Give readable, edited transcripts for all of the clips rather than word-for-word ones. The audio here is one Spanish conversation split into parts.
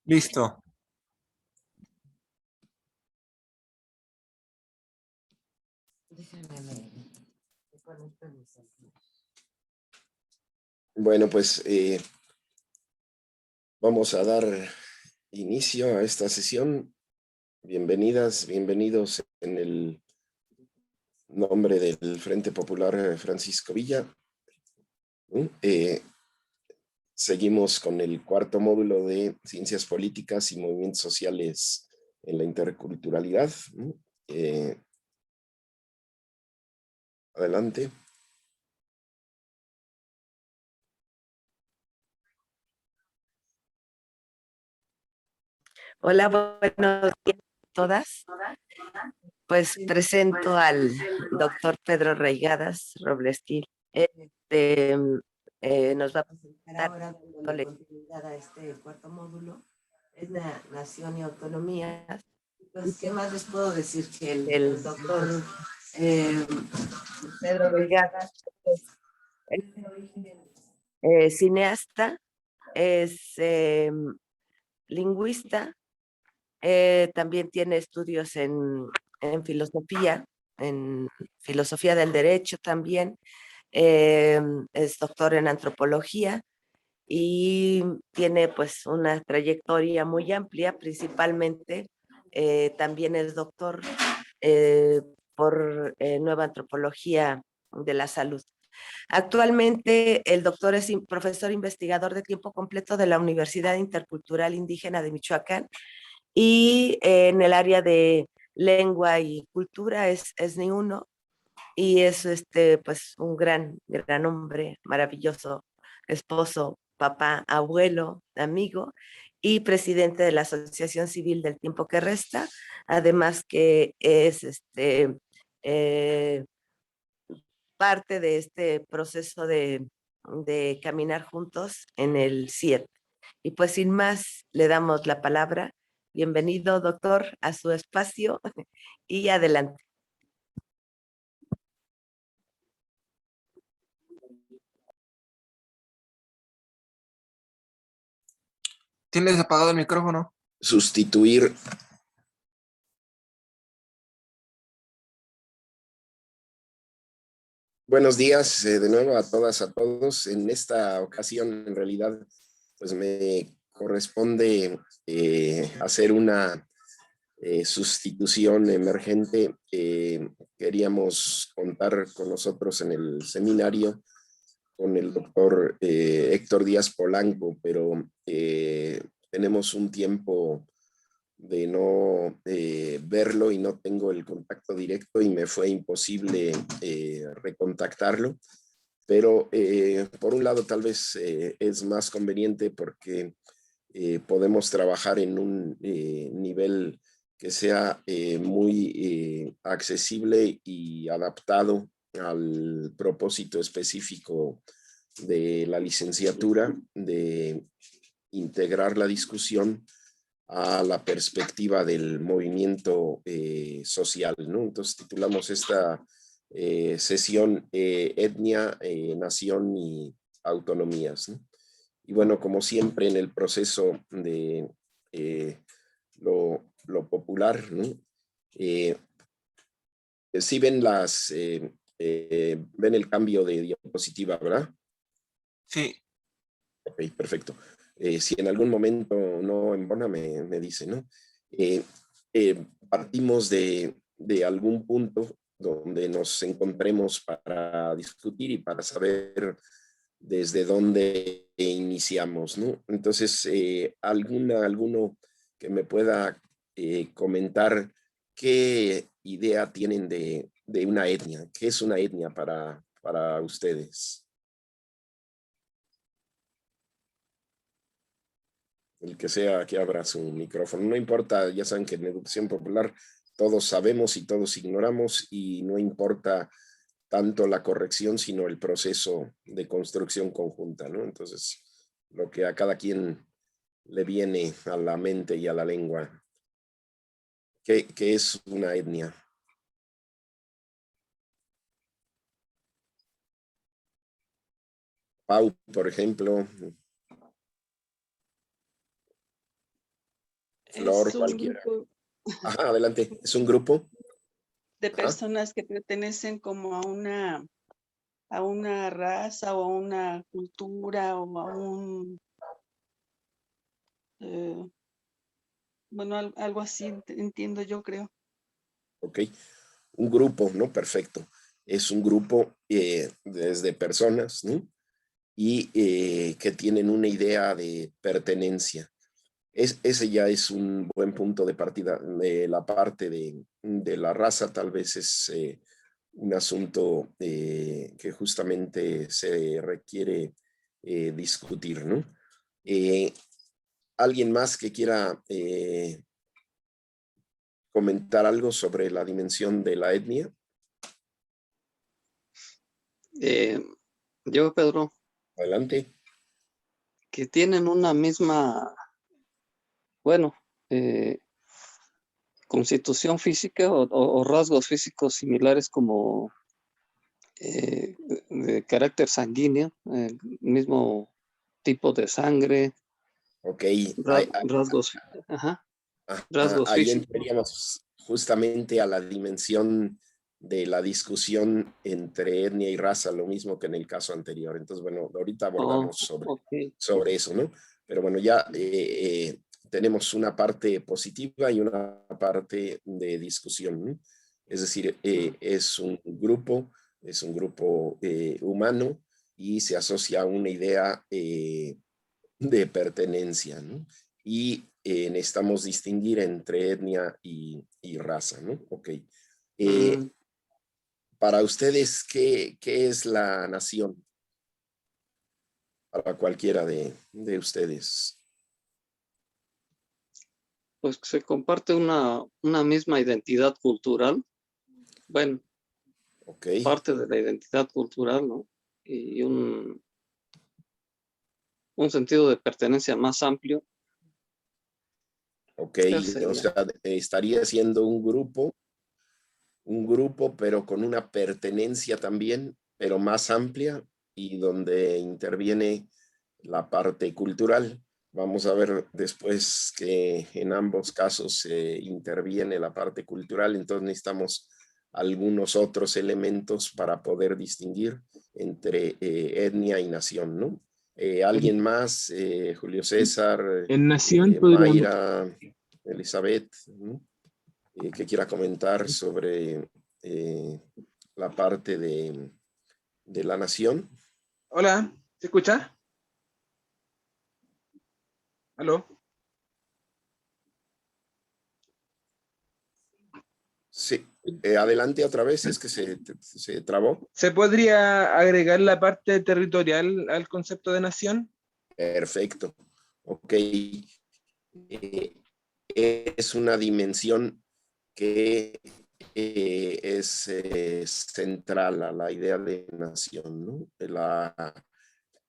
Listo. Bueno, pues vamos a dar inicio a esta sesión. Bienvenidas, bienvenidos en el nombre del Frente Popular Francisco Villa. Seguimos con el cuarto módulo de Ciencias Políticas y Movimientos Sociales en la Interculturalidad. Adelante. Hola, buenos días a todas. Pues presento al doctor Pedro Reigadas Robles Gil. Nos va a presentar ahora dándole continuidad a este cuarto módulo. Es la Nación y Autonomía. Pues, ¿qué más les puedo decir? Que el doctor Pedro Reigadas es de origen cineasta, es lingüista. También tiene estudios en filosofía del derecho también. Es doctor en antropología y tiene pues una trayectoria muy amplia, principalmente también es doctor por Nueva Antropología de la Salud. Actualmente el doctor es profesor investigador de tiempo completo de la Universidad Intercultural Indígena de Michoacán y en el área de lengua y cultura es Ni1 y es pues un gran hombre, maravilloso, esposo, papá, abuelo, amigo y presidente de la Asociación Civil del Tiempo que Resta, además que es eh, parte de este proceso de caminar juntos en el CIET. Y pues sin más, le damos la palabra. Bienvenido, doctor, a su espacio y adelante. ¿Tienes apagado el micrófono? Sustituir. Buenos días de nuevo a todas, a todos. En esta ocasión, en realidad, pues me corresponde hacer una sustitución emergente. Queríamos contar con nosotros en el seminario con el doctor Héctor Díaz Polanco, pero tenemos un tiempo de no verlo y no tengo el contacto directo y me fue imposible recontactarlo. Pero por un lado tal vez es más conveniente porque podemos trabajar en un nivel que sea muy accesible y adaptado al propósito específico de la licenciatura, de integrar la discusión a la perspectiva del movimiento social, ¿no? Entonces titulamos esta sesión Etnia, Nación y Autonomías, ¿no? Y bueno, como siempre en el proceso de lo popular, ¿no? Sí ven ven el cambio de diapositiva, ¿verdad? Sí. Ok, perfecto. Si en algún momento no embona, me dice, ¿no? Partimos de algún punto donde nos encontremos para discutir y para saber desde dónde iniciamos, ¿no? Entonces, alguno que me pueda comentar qué idea tienen de una etnia, qué es una etnia para ustedes. El que sea que abra su micrófono. No importa, ya saben que en educación popular todos sabemos y todos ignoramos y no importa tanto la corrección, sino el proceso de construcción conjunta, ¿no? Entonces, lo que a cada quien le viene a la mente y a la lengua. ¿Qué es una etnia? Pau, por ejemplo. Flor, Es un cualquiera. grupo Ajá, adelante. ¿Es un grupo? de Ajá. personas que pertenecen como a una raza o a una cultura o a un, bueno, algo así, entiendo yo, creo. Ok. Un grupo, ¿no? Perfecto. Es un grupo desde personas, ¿no? Y que tienen una idea de pertenencia. Ese ya es un buen punto de partida. La parte de la raza tal vez es un asunto que justamente se requiere discutir, ¿no? ¿Alguien más que quiera comentar algo sobre la dimensión de la etnia? Yo, Pedro, Adelante. que tienen una misma, bueno, constitución física o rasgos físicos similares como de carácter sanguíneo, el mismo tipo de sangre, Ok. rasgos, ajá, Ajá, rasgos ahí físicos. entraríamos justamente a la dimensión de la discusión entre etnia y raza, lo mismo que en el caso anterior. Entonces, bueno, ahorita abordamos Ok. sobre eso, ¿no? Pero bueno, ya tenemos una parte positiva y una parte de discusión, ¿no? Es decir, es un grupo humano y se asocia a una idea de pertenencia, ¿no? Y necesitamos distinguir entre etnia y raza, ¿no? Ok. Para ustedes, ¿qué es la nación? Para cualquiera de ustedes. Pues se comparte una misma identidad cultural, bueno, Ok, parte de la identidad cultural, ¿no? Y un sentido de pertenencia más amplio. ok. Ese O sería. sea, estaría siendo un grupo, pero con una pertenencia también, pero más amplia y donde interviene la parte cultural. Vamos a ver después que en ambos casos interviene la parte cultural, entonces necesitamos algunos otros elementos para poder distinguir entre etnia y nación, ¿no? ¿Alguien más? Julio César, En nación podríamos, Mayra, Elizabeth, ¿no? Que quiera comentar sobre la parte de la nación. hola, ¿se escucha? ¿Aló? Sí, adelante otra vez, es que se trabó. ¿Se podría agregar la parte territorial al concepto de nación? Perfecto. Ok. Es una dimensión que es central a la idea de nación, ¿no?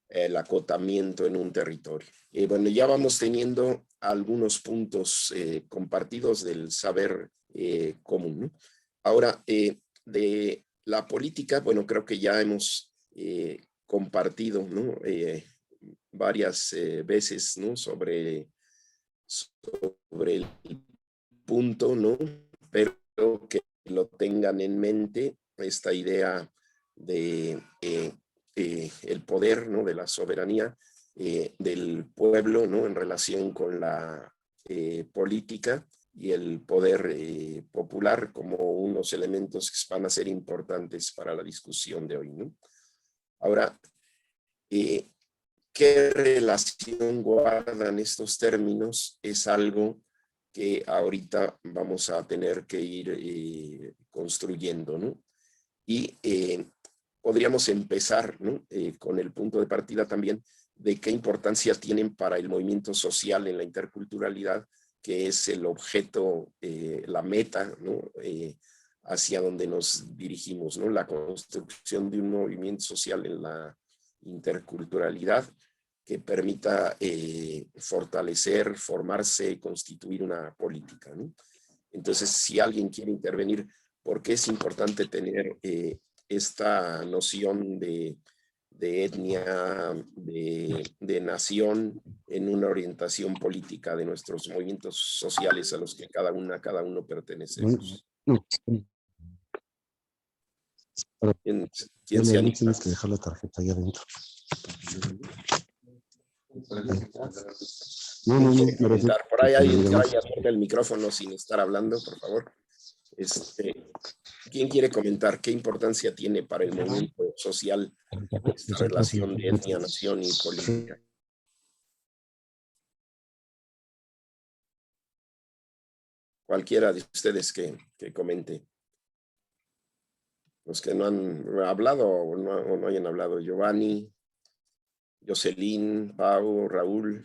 El acotamiento en un territorio. Bueno, ya vamos teniendo algunos puntos compartidos del saber común, ¿no? Ahora, de la política, bueno, creo que ya hemos compartido, ¿no? Varias veces, ¿no? Sobre el punto, ¿no? Pero que lo tengan en mente, esta idea de el poder, ¿no? De la soberanía del pueblo, ¿no? En relación con la política y el poder popular como unos elementos que van a ser importantes para la discusión de hoy, ¿no? Ahora, ¿qué relación guardan estos términos? Es algo que ahorita vamos a tener que ir construyendo, ¿no? Y podríamos empezar, ¿no? Con el punto de partida también de qué importancia tienen para el movimiento social en la interculturalidad, que es el objeto, la meta, ¿no? Hacia donde nos dirigimos, ¿no? La construcción de un movimiento social en la interculturalidad que permita fortalecer, formarse y constituir una política, ¿no? Entonces, si alguien quiere intervenir, ¿por qué es importante tener esta noción de de etnia, de nación, en una orientación política de nuestros movimientos sociales a los que cada uno pertenecemos. ¿Quién se anima? Tienes que dejar la tarjeta ahí adentro. ¿Quién quiere comentar? Por ahí alguien que vaya a poner el micrófono sin estar hablando, por favor. ¿Quién quiere comentar qué importancia tiene para el movimiento social esta relación de etnia, nación y política? Cualquiera de ustedes que comente. Los que no han hablado o no hayan hablado. Giovanni, Jocelyn, Pau, Raúl.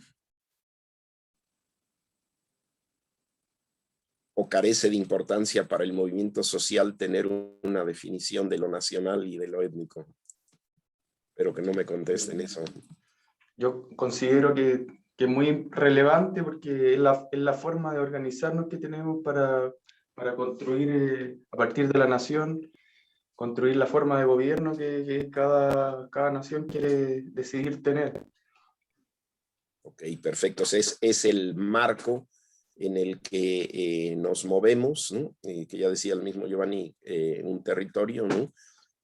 ¿O carece de importancia para el movimiento social tener una definición de lo nacional y de lo étnico? Pero que no me contesten eso. Yo considero que es muy relevante porque es la forma de organizarnos que tenemos para construir, a partir de la nación, construir la forma de gobierno que cada nación quiere decidir tener. Ok, perfecto. Es el marco en el que nos movemos, ¿no? Que ya decía el mismo Giovanni, un territorio, ¿no?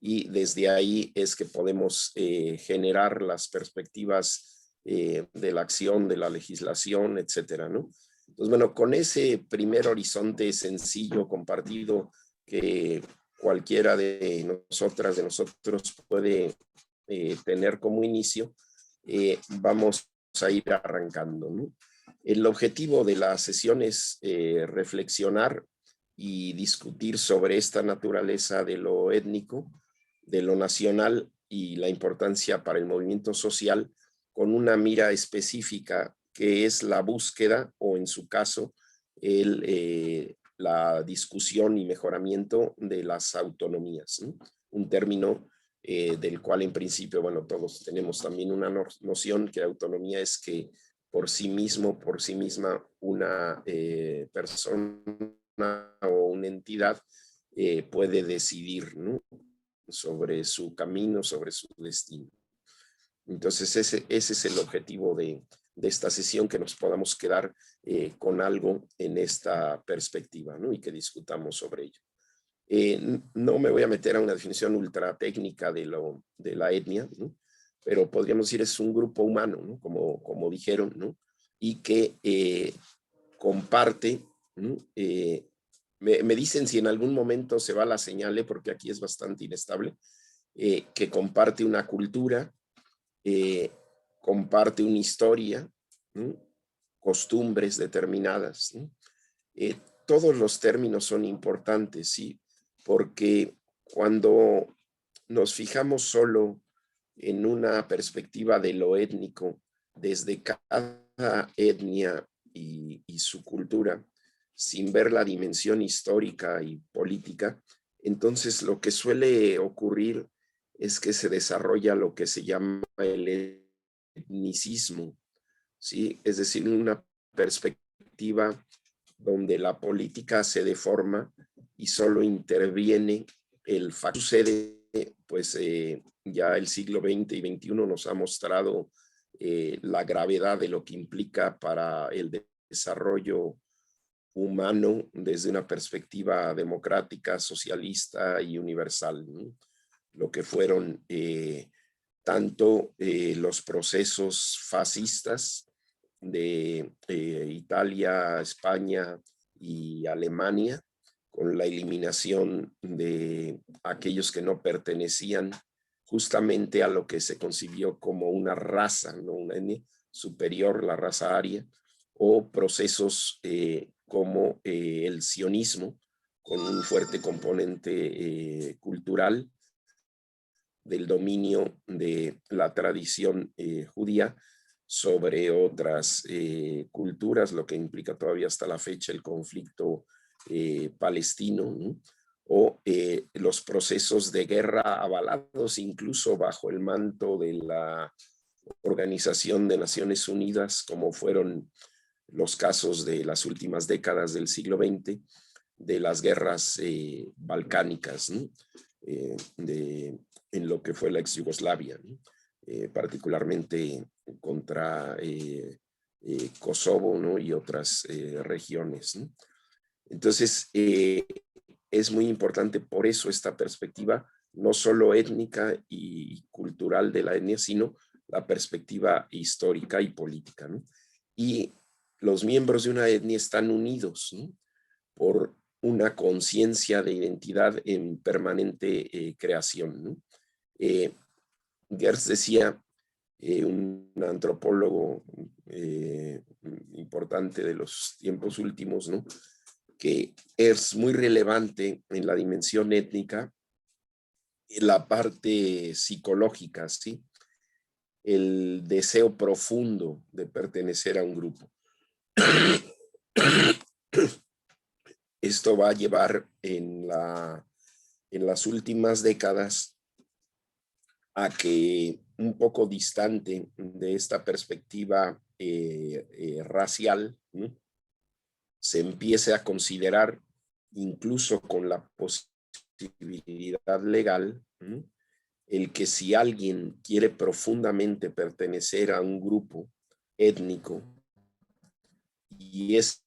Y desde ahí es que podemos generar las perspectivas de la acción, de la legislación, etcétera, ¿no? Entonces, bueno, con ese primer horizonte sencillo, compartido, que cualquiera de nosotros puede tener como inicio, vamos a ir arrancando, ¿no? El objetivo de la sesión es reflexionar y discutir sobre esta naturaleza de lo étnico, de lo nacional y la importancia para el movimiento social con una mira específica que es la búsqueda o en su caso la discusión y mejoramiento de las autonomías, ¿no? Un término del cual en principio, bueno, todos tenemos también una noción que autonomía es que por sí mismo, por sí misma, una persona o una entidad puede decidir, ¿no? Sobre su camino, sobre su destino. Entonces ese es el objetivo de esta sesión, que nos podamos quedar con algo en esta perspectiva, ¿no? Y que discutamos sobre ello. No me voy a meter a una definición ultra técnica de la etnia, ¿no? Pero podríamos decir es un grupo humano, ¿no? Como dijeron, ¿no? Y que comparte, ¿no? Me dicen si en algún momento se va la señal, porque aquí es bastante inestable, que comparte una cultura, comparte una historia, ¿no? Costumbres determinadas, ¿no? Todos los términos son importantes, ¿sí? Porque cuando nos fijamos solo en una perspectiva de lo étnico, desde cada etnia y su cultura, sin ver la dimensión histórica y política, entonces lo que suele ocurrir es que se desarrolla lo que se llama el etnicismo, ¿sí? Es decir, una perspectiva donde la política se deforma y solo interviene el factor. Sucede, pues ya el siglo XX y XXI nos ha mostrado la gravedad de lo que implica para el desarrollo humano desde una perspectiva democrática, socialista y universal, ¿no? Lo que fueron tanto los procesos fascistas de Italia, España y Alemania, con la eliminación de aquellos que no pertenecían justamente a lo que se concibió como una raza, ¿no? Una etnia superior, la raza aria, o procesos como el sionismo, con un fuerte componente cultural del dominio de la tradición judía sobre otras culturas, lo que implica todavía hasta la fecha el conflicto palestino, ¿no? O los procesos de guerra avalados incluso bajo el manto de la Organización de Naciones Unidas, como fueron los casos de las últimas décadas del siglo XX, de las guerras balcánicas, ¿no? En lo que fue la ex Yugoslavia, ¿no? particularmente contra Kosovo, ¿no? Y otras regiones, ¿no? Entonces, es muy importante por eso esta perspectiva, no solo étnica y cultural de la etnia, sino la perspectiva histórica y política, ¿no? Y los miembros de una etnia están unidos, ¿no? Por una conciencia de identidad en permanente creación, ¿no? Geertz decía, un antropólogo importante de los tiempos últimos, ¿no? Que es muy relevante en la dimensión étnica la parte psicológica, ¿sí? El deseo profundo de pertenecer a un grupo. Esto va a llevar en las últimas décadas a que un poco distante de esta perspectiva racial, ¿no? Se empiece a considerar, incluso con la posibilidad legal, ¿no? El que si alguien quiere profundamente pertenecer a un grupo étnico y ese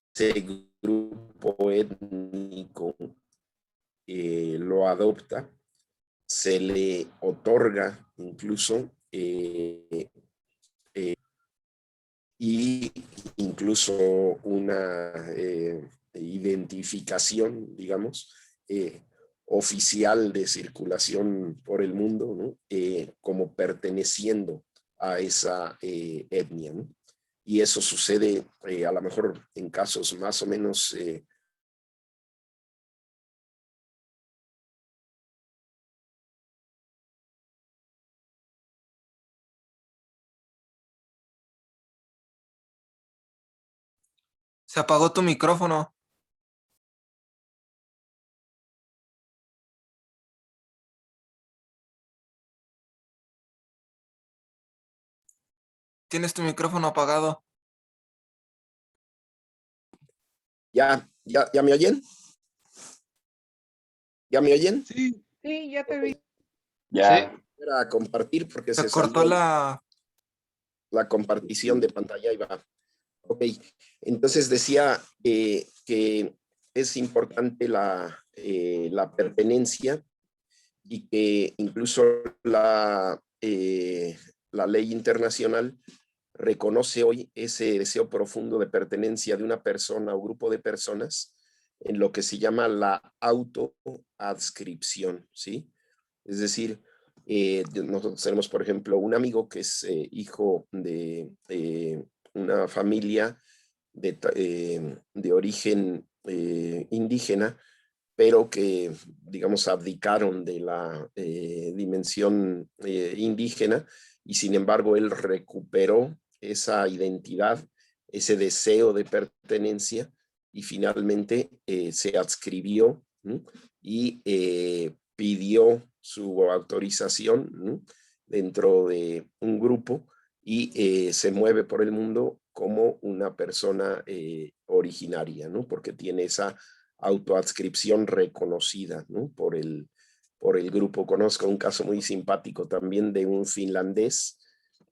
grupo étnico lo adopta, se le otorga incluso y incluso una identificación, digamos, oficial de circulación por el mundo, ¿no? Como perteneciendo a esa etnia, ¿no? Y eso sucede a lo mejor en casos más o menos Se apagó tu micrófono. Tienes tu micrófono apagado. ¿Ya me oyen? ¿Ya me oyen? Sí, Sí, ya te vi. Ya. Era compartir porque Se se cortó salió la... compartición de pantalla y va. Ok, entonces decía que es importante la pertenencia y que incluso la ley internacional reconoce hoy ese deseo profundo de pertenencia de una persona o grupo de personas en lo que se llama la autoadscripción, ¿sí? Es decir, nosotros tenemos, por ejemplo, un amigo que es hijo de una familia de origen indígena, pero que, digamos, abdicaron de la dimensión indígena y sin embargo él recuperó esa identidad, ese deseo de pertenencia y finalmente se adscribió, ¿no? Y pidió su autorización, ¿no? Dentro de un grupo y se mueve por el mundo como una persona originaria, ¿no? Porque tiene esa autoadscripción reconocida, ¿no? por el grupo. Conozco un caso muy simpático también de un finlandés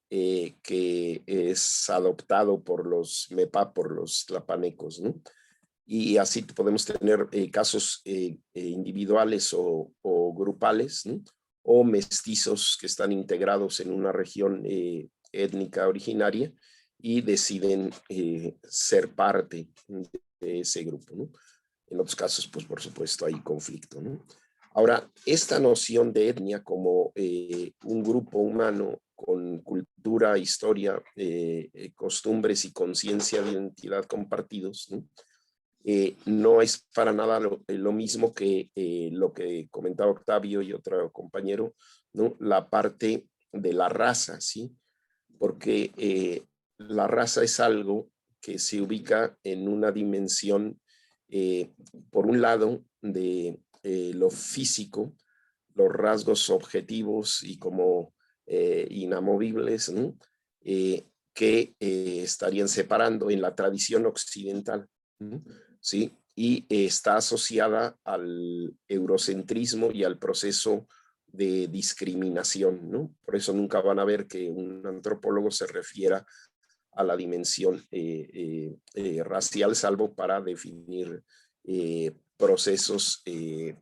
que es adoptado por los MEPA, por los tlapanecos, ¿no? Y así podemos tener casos individuales o grupales, ¿no? O mestizos que están integrados en una región étnica originaria y deciden ser parte de ese grupo, ¿no? En otros casos, pues por supuesto hay conflicto, ¿no? Ahora, esta noción de etnia como un grupo humano con cultura, historia, costumbres y conciencia de identidad compartidos, ¿no? No es para nada lo mismo que lo que comentaba Octavio y otro compañero, ¿no? La parte de la raza, ¿sí? Porque la raza es algo que se ubica en una dimensión, por un lado, de lo físico, los rasgos objetivos y como inamovibles, ¿no? Que estarían separando en la tradición occidental, ¿no? ¿Sí? Y está asociada al eurocentrismo y al proceso de discriminación, ¿no? Por eso nunca van a ver que un antropólogo se refiera a la dimensión racial, salvo para definir procesos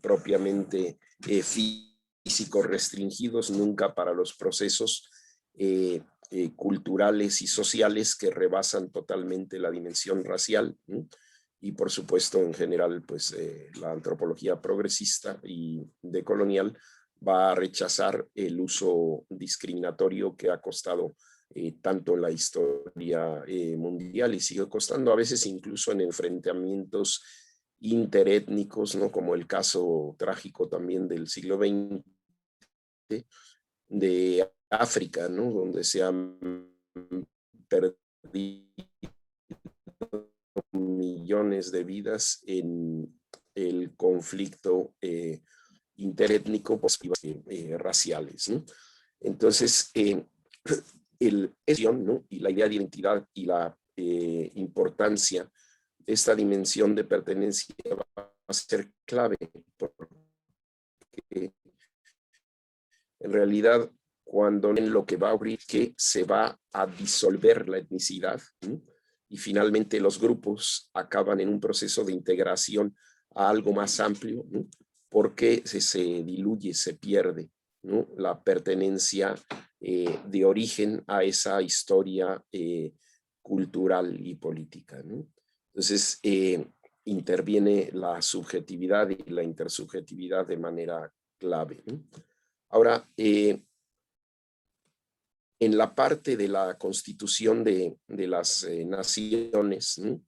propiamente físicos restringidos, nunca para los procesos culturales y sociales que rebasan totalmente la dimensión racial, ¿no? Y por supuesto, en general, pues la antropología progresista y decolonial va a rechazar el uso discriminatorio que ha costado tanto en la historia mundial y sigue costando a veces incluso en enfrentamientos interétnicos, ¿no? Como el caso trágico también del siglo XX de África, ¿no? Donde se han perdido millones de vidas en el conflicto interétnico, raciales, ¿no? Entonces, ¿no? Y la idea de identidad y la importancia de esta dimensión de pertenencia va a ser clave, porque en realidad cuando en lo que va a ocurrir que se va a disolver la etnicidad, ¿no? Y finalmente los grupos acaban en un proceso de integración a algo más amplio, ¿no? Porque se diluye, se pierde, ¿no? La pertenencia de origen a esa historia cultural y política, ¿no? Entonces, interviene la subjetividad y la intersubjetividad de manera clave, ¿no? Ahora, en la parte de la constitución de las naciones, ¿no?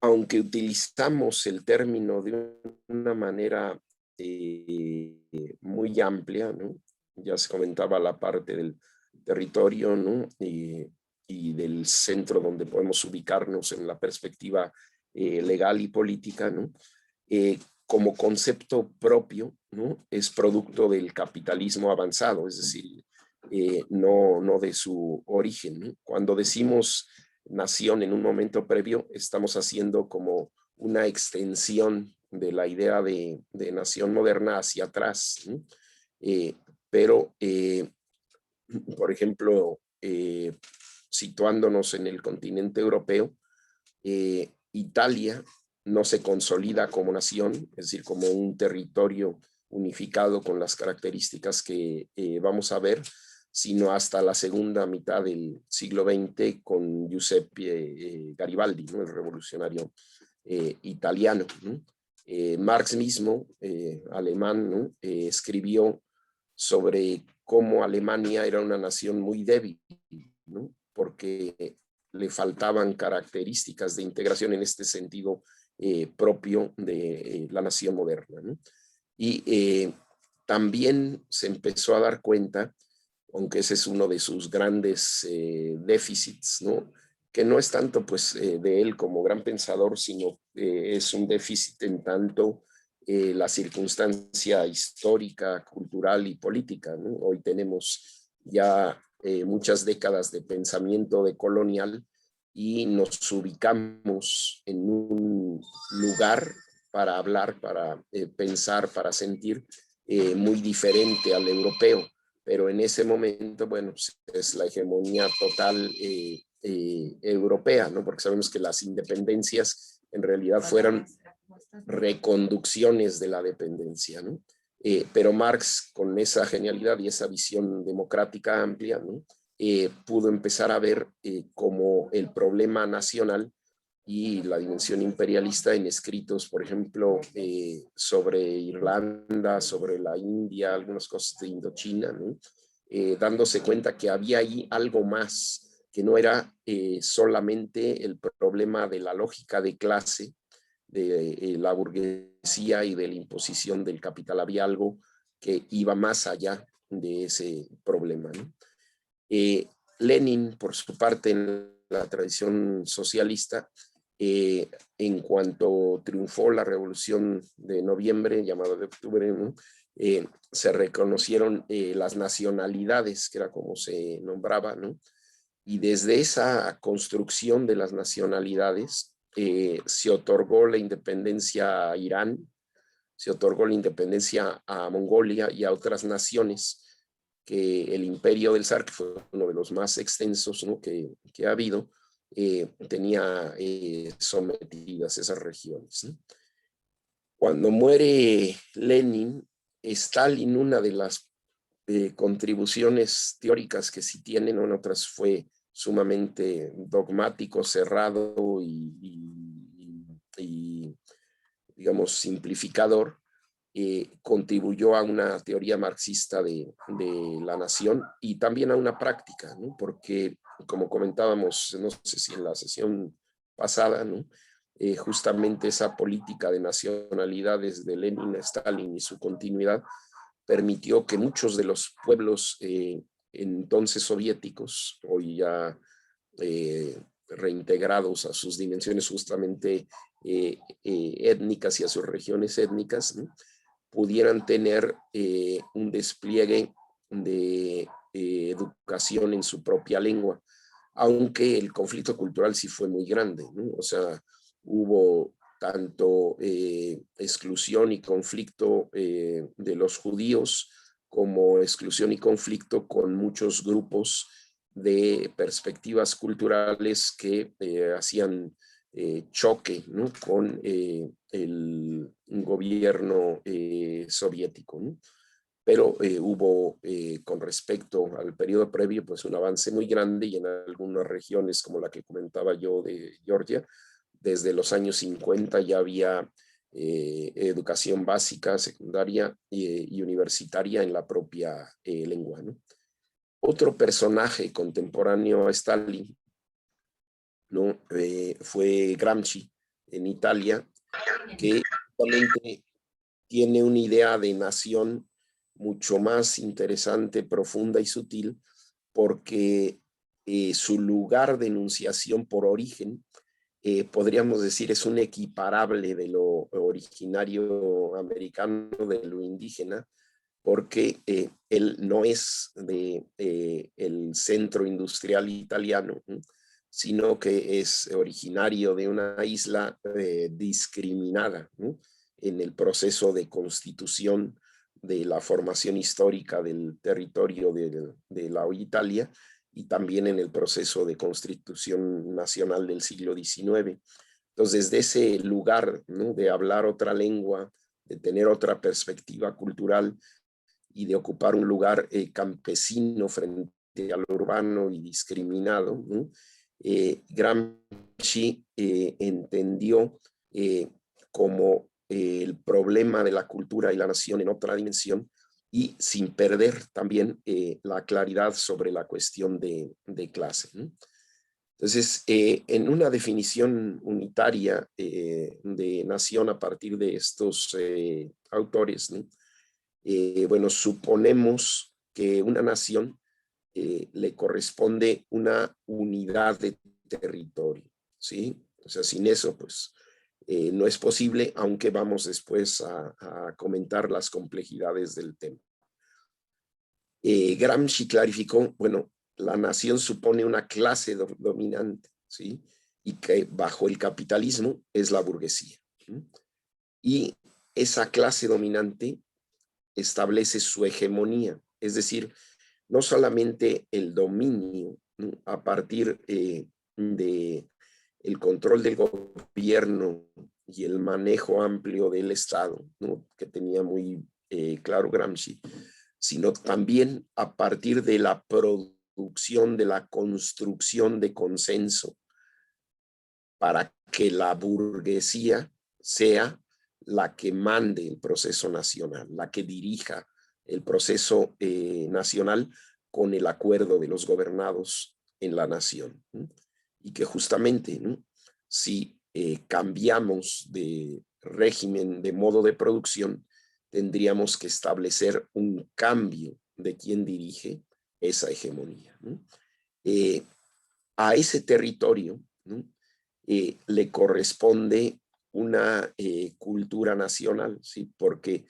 Aunque utilizamos el término de una manera muy amplia, ¿no? Ya se comentaba la parte del territorio, ¿no? Y del centro donde podemos ubicarnos en la perspectiva legal y política, ¿no? Como concepto propio, ¿no? Es producto del capitalismo avanzado, es decir, no de su origen, ¿no? Cuando decimos nación en un momento previo, estamos haciendo como una extensión de la idea de nación moderna hacia atrás, ¿no? Pero, por ejemplo, situándonos en el continente europeo, Italia no se consolida como nación, es decir, como un territorio unificado con las características que vamos a ver, sino hasta la segunda mitad del siglo XX con Giuseppe Garibaldi, ¿no? El revolucionario italiano, ¿no? Marx mismo, alemán, ¿no? Escribió sobre cómo Alemania era una nación muy débil, ¿no? Porque le faltaban características de integración en este sentido propio de la nación moderna, ¿no? Y también se empezó a dar cuenta, aunque ese es uno de sus grandes déficits, ¿no? Que no es tanto pues de él como gran pensador, sino es un déficit en tanto la circunstancia histórica, cultural y política, ¿no? Hoy tenemos ya muchas décadas de pensamiento decolonial y nos ubicamos en un lugar para hablar, para pensar, para sentir muy diferente al europeo. Pero en ese momento, bueno, es la hegemonía total europea, ¿no? Porque sabemos que las independencias en realidad fueron reconducciones de la dependencia, ¿no? Pero Marx, con esa genialidad y esa visión democrática amplia, ¿no? Pudo empezar a ver como el problema nacional y la dimensión imperialista en escritos, por ejemplo, sobre Irlanda, sobre la India, algunas cosas de Indochina, ¿no? Dándose cuenta que había ahí algo más, que no era solamente el problema de la lógica de clase, de la burguesía y de la imposición del capital. Había algo que iba más allá de ese problema, ¿no? Lenin, por su parte, en la tradición socialista, en cuanto triunfó la revolución de noviembre, llamada de octubre, ¿no? Se reconocieron las nacionalidades, que era como se nombraba, ¿no? Y desde esa construcción de las nacionalidades se otorgó la independencia a Irán, se otorgó la independencia a Mongolia y a otras naciones que el imperio del zar, que fue uno de los más extensos, ¿no?, que ha habido, tenía sometidas esas regiones, ¿no? Cuando muere Lenin, Stalin, una de las contribuciones teóricas que sí tienen, en otras fue sumamente dogmático, cerrado y digamos, simplificador, contribuyó a una teoría marxista de la nación y también a una práctica, ¿no? Porque, como comentábamos, no sé si en la sesión pasada, ¿no?, justamente esa política de nacionalidades de Lenin, Stalin y su continuidad permitió que muchos de los pueblos entonces soviéticos, hoy ya reintegrados a sus dimensiones justamente étnicas y a sus regiones étnicas, ¿no?, pudieran tener un despliegue de educación en su propia lengua, aunque el conflicto cultural sí fue muy grande, ¿no? O sea, hubo tanto exclusión y conflicto de los judíos, como exclusión y conflicto con muchos grupos de perspectivas culturales que hacían choque, ¿no?, con el gobierno soviético, ¿no? Pero hubo, con respecto al periodo previo, pues un avance muy grande, y en algunas regiones, como la que comentaba yo de Georgia, desde los años 50 ya había educación básica, secundaria y universitaria en la propia lengua, ¿no? Otro personaje contemporáneo a Stalin, ¿no?, fue Gramsci en Italia, que realmente tiene una idea de nación mucho más interesante, profunda y sutil, porque su lugar de enunciación por origen, podríamos decir, es un equiparable de lo originario americano, de lo indígena, porque él no es de el centro industrial italiano, ¿no?, sino que es originario de una isla discriminada, ¿no?, en el proceso de constitución de la formación histórica del territorio de la Italia, y también en el proceso de constitución nacional del siglo XIX. Entonces, desde ese lugar, ¿no?, de hablar otra lengua, de tener otra perspectiva cultural y de ocupar un lugar campesino frente al urbano y discriminado, ¿no?, Gramsci entendió como el problema de la cultura y la nación en otra dimensión, y sin perder también la claridad sobre la cuestión de clase, ¿no? Entonces, en una definición unitaria de nación a partir de estos autores, ¿no?, bueno, suponemos que una nación le corresponde una unidad de territorio, ¿sí? O sea, sin eso, pues, no es posible, aunque vamos después a comentar las complejidades del tema. Gramsci clarificó, bueno, la nación supone una clase dominante, ¿sí?, y que bajo el capitalismo es la burguesía, ¿sí? Y esa clase dominante establece su hegemonía, es decir, no solamente el dominio, ¿no?, a partir de el control del gobierno y el manejo amplio del Estado, ¿no?, que tenía muy claro Gramsci, sino también a partir de la producción, de la construcción de consenso, para que la burguesía sea la que mande el proceso nacional, la que dirija el proceso nacional con el acuerdo de los gobernados en la nación, ¿no? Y que justamente, ¿no?, si cambiamos de régimen, de modo de producción, tendríamos que establecer un cambio de quien dirige esa hegemonía, ¿no? A ese territorio, ¿no?, le corresponde una cultura nacional, ¿sí?, porque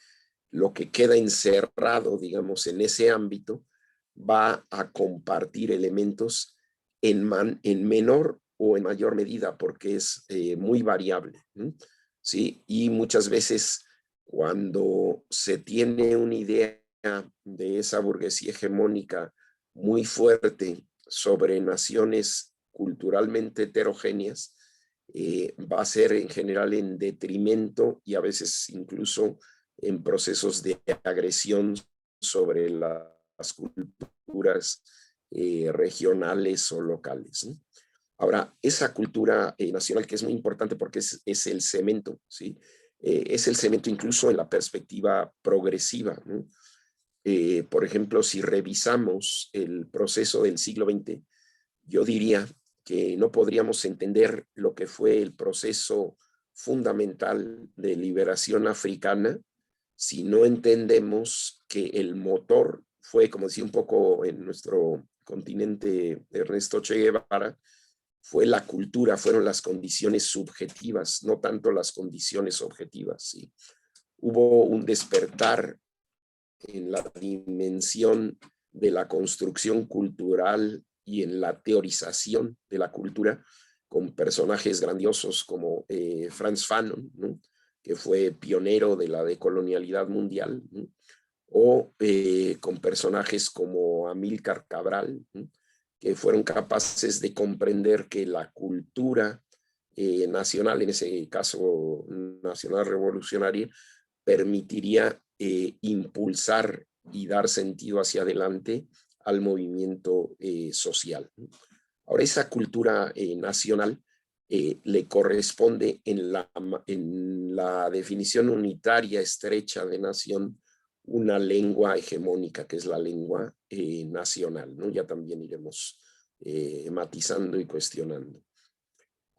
lo que queda encerrado, digamos, en ese ámbito va a compartir elementos en menor o en mayor medida, porque es muy variable, ¿sí? Y muchas veces cuando se tiene una idea de esa burguesía hegemónica muy fuerte sobre naciones culturalmente heterogéneas, va a ser en general en detrimento y a veces incluso en procesos de agresión sobre las culturas regionales o locales, ¿no? Ahora, esa cultura nacional, que es muy importante porque es el cemento, ¿sí? Es el cemento incluso en la perspectiva progresiva, ¿no? Por ejemplo, si revisamos el proceso del siglo XX, yo diría que no podríamos entender lo que fue el proceso fundamental de liberación africana si no entendemos que el motor fue, como decía un poco en nuestro continente Ernesto Che Guevara, fue la cultura, fueron las condiciones subjetivas, no tanto las condiciones objetivas, ¿sí? Hubo un despertar en la dimensión de la construcción cultural y en la teorización de la cultura con personajes grandiosos como Frantz Fanon, ¿no? Que fue pionero de la decolonialidad mundial, ¿no? O con personajes como Amílcar Cabral, ¿no? Que fueron capaces de comprender que la cultura nacional, en ese caso nacional revolucionaria, permitiría impulsar y dar sentido hacia adelante al movimiento social. Ahora, esa cultura nacional le corresponde en la definición unitaria estrecha de nación una lengua hegemónica, que es la lengua nacional, ¿no? Ya también iremos matizando y cuestionando.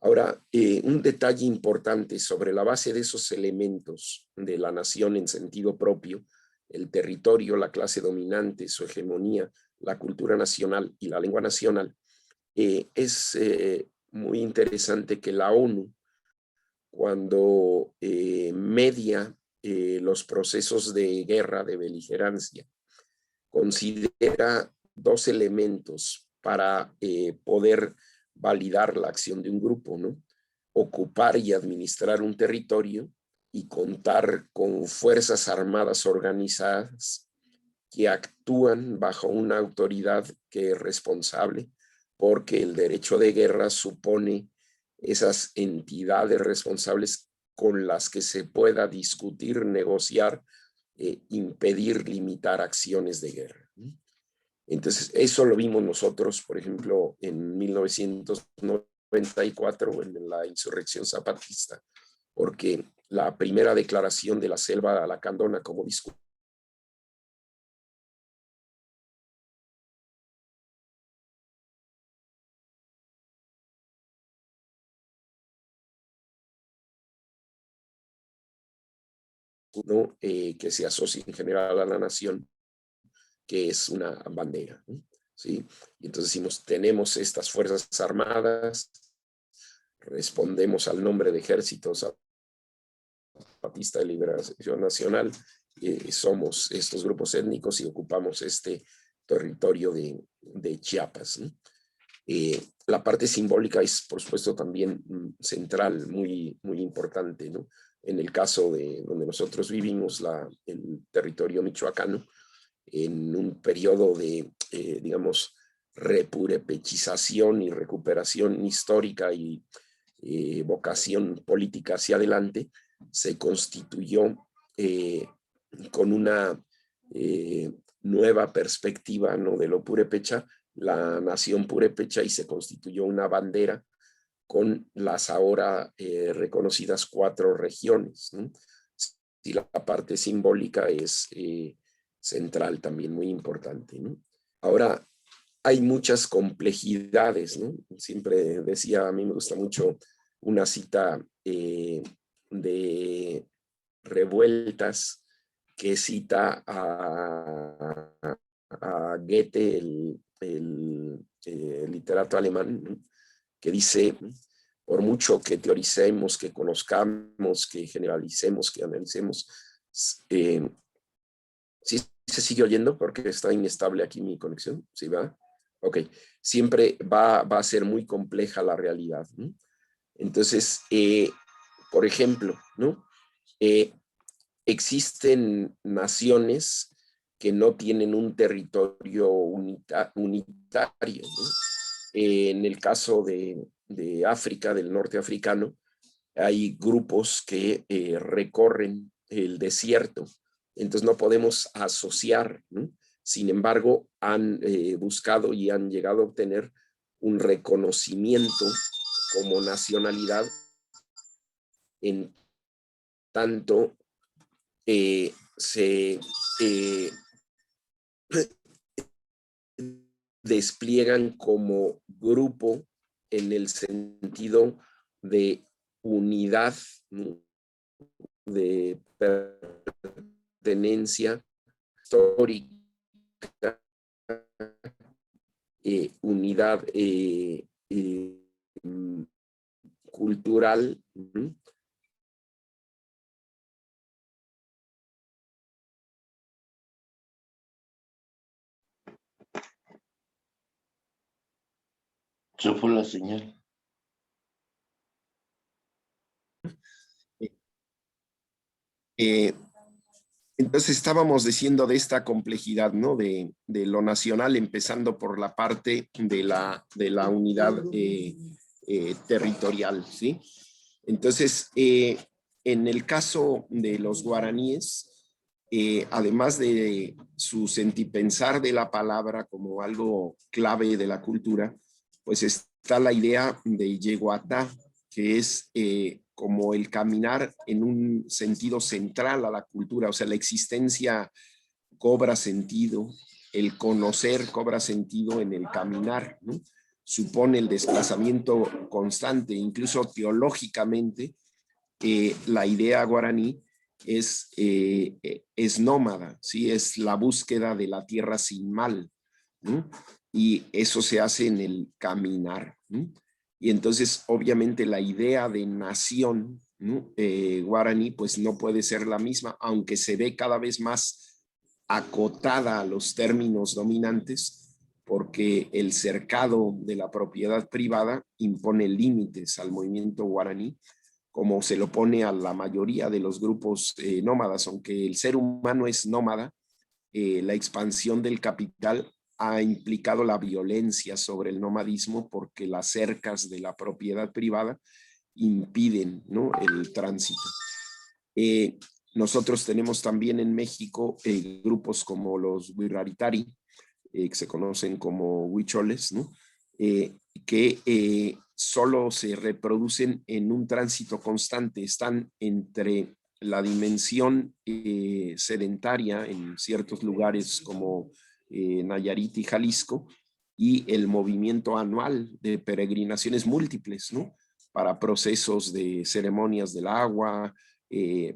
Ahora, un detalle importante sobre la base de esos elementos de la nación en sentido propio, el territorio, la clase dominante, su hegemonía, la cultura nacional y la lengua nacional, es muy interesante que la ONU, cuando media los procesos de guerra, de beligerancia, considera dos elementos para poder validar la acción de un grupo, ¿no? Ocupar y administrar un territorio y contar con fuerzas armadas organizadas que actúan bajo una autoridad que es responsable, porque el derecho de guerra supone esas entidades responsables con las que se pueda discutir, negociar, impedir, limitar acciones de guerra. Entonces, eso lo vimos nosotros, por ejemplo, en 1994, en la insurrección zapatista, porque la primera declaración de la Selva Lacandona como discurso ¿no? Que se asocia en general a la nación, que es una bandera, ¿no? ¿Sí? Y entonces decimos, tenemos estas fuerzas armadas, respondemos al nombre de Ejército Zapatista de Liberación Nacional, somos estos grupos étnicos y ocupamos este territorio de Chiapas, ¿no? La parte simbólica es, por supuesto, también central, muy, muy importante, ¿no? En el caso de donde nosotros vivimos, el territorio michoacano, en un periodo de, digamos, repurepechización y recuperación histórica y vocación política hacia adelante, se constituyó con una nueva perspectiva, ¿no? De lo purépecha, la nación purépecha, y se constituyó una bandera con las ahora reconocidas 4 regiones, ¿no? Y la parte simbólica es central también, muy importante, ¿no? Ahora, hay muchas complejidades, ¿no? Siempre decía, a mí me gusta mucho una cita de Revueltas, que cita a Goethe, el literato alemán, ¿no? Que dice, por mucho que teoricemos, que conozcamos, que generalicemos, que analicemos, ¿sí se sigue oyendo? Porque está inestable aquí mi conexión, ¿sí va? Ok, siempre va a ser muy compleja la realidad, ¿no? Entonces, por ejemplo, ¿no? existen naciones que no tienen un territorio unitario, ¿no? En el caso de África, del norte africano, hay grupos que recorren el desierto, entonces no podemos asociar, ¿no? Sin embargo, han buscado y han llegado a obtener un reconocimiento como nacionalidad, en tanto se despliegan como grupo en el sentido de unidad, ¿no? De pertenencia histórica, unidad cultural, ¿no? Se fue la señal. Entonces estábamos diciendo de esta complejidad, ¿no? De lo nacional, empezando por la parte de la unidad territorial, ¿sí? Entonces, en el caso de los guaraníes, además de su sentipensar de la palabra como algo clave de la cultura, pues está la idea de yeguatá, que es como el caminar en un sentido central a la cultura, o sea, la existencia cobra sentido, el conocer cobra sentido en el caminar, ¿no? Supone el desplazamiento constante, incluso teológicamente, la idea guaraní es nómada, ¿sí? Es la búsqueda de la tierra sin mal, ¿no? Y eso se hace en el caminar, ¿no? Y entonces, obviamente, la idea de nación, ¿no? Guaraní, pues no puede ser la misma, aunque se ve cada vez más acotada a los términos dominantes, porque el cercado de la propiedad privada impone límites al movimiento guaraní, como se lo pone a la mayoría de los grupos nómadas. Aunque el ser humano es nómada, la expansión del capital ha implicado la violencia sobre el nomadismo, porque las cercas de la propiedad privada impiden, ¿no?, el tránsito. Nosotros tenemos también en México grupos como los Huirraritari, que se conocen como huicholes, ¿no? Que solo se reproducen en un tránsito constante, están entre la dimensión sedentaria en ciertos lugares como Nayarit y Jalisco, y el movimiento anual de peregrinaciones múltiples, ¿no? Para procesos de ceremonias del agua,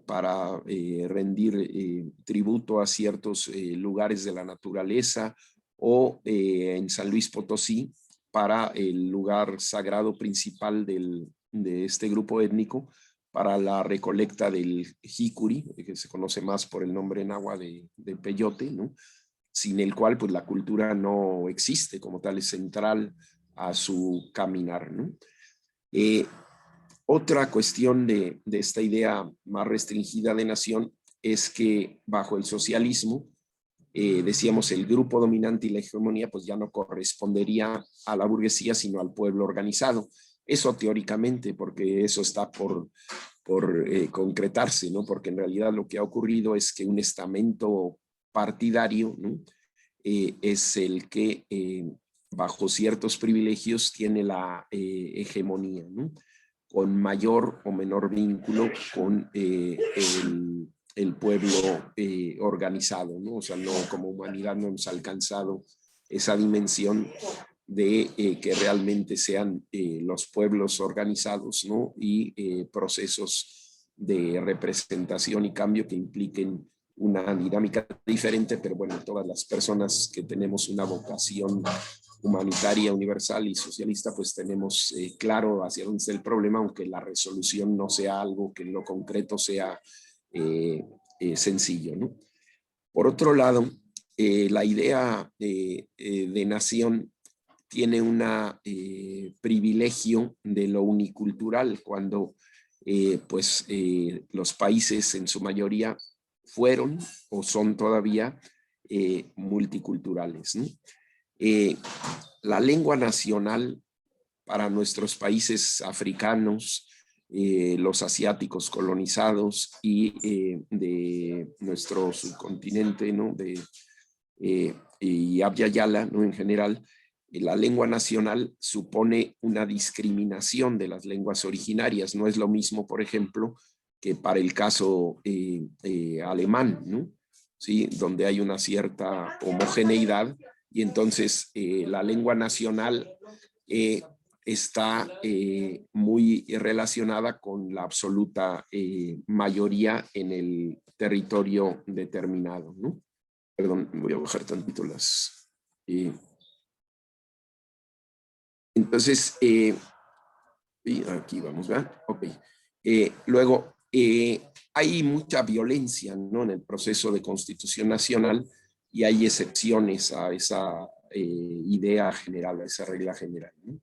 para rendir tributo a ciertos lugares de la naturaleza, o en San Luis Potosí, para el lugar sagrado principal de este grupo étnico, para la recolecta del jicuri, que se conoce más por el nombre náhuatl de peyote, ¿no? Sin el cual pues la cultura no existe como tal, es central a su caminar, ¿no? Otra cuestión de esta idea más restringida de nación es que bajo el socialismo, decíamos, el grupo dominante y la hegemonía pues ya no correspondería a la burguesía, sino al pueblo organizado. Eso teóricamente, porque eso está por concretarse, ¿no? Porque en realidad lo que ha ocurrido es que un estamento partidario, ¿no?, es el que bajo ciertos privilegios tiene la hegemonía, ¿no?, con mayor o menor vínculo con el pueblo organizado, ¿no? O sea, no, como humanidad no hemos alcanzado esa dimensión de que realmente sean los pueblos organizados, ¿no? Y procesos de representación y cambio que impliquen una dinámica diferente, pero bueno, todas las personas que tenemos una vocación humanitaria, universal y socialista, pues tenemos claro hacia dónde está el problema, aunque la resolución no sea algo que en lo concreto sea sencillo, ¿no? Por otro lado, la idea de nación tiene un privilegio de lo unicultural, cuando los países en su mayoría fueron o son todavía multiculturales, ¿no? La lengua nacional para nuestros países africanos, los asiáticos colonizados y de nuestro subcontinente, ¿no? Y Abya Yala, ¿no? En general, la lengua nacional supone una discriminación de las lenguas originarias. No es lo mismo, por ejemplo, que para el caso alemán, ¿no? ¿Sí? Donde hay una cierta homogeneidad y entonces la lengua nacional está muy relacionada con la absoluta mayoría en el territorio determinado, ¿no? Perdón, voy a bajar tantito las... entonces, y aquí vamos, ¿verdad? Ok. Luego, hay mucha violencia, ¿no? En el proceso de constitución nacional y hay excepciones a esa idea general, a esa regla general, ¿no?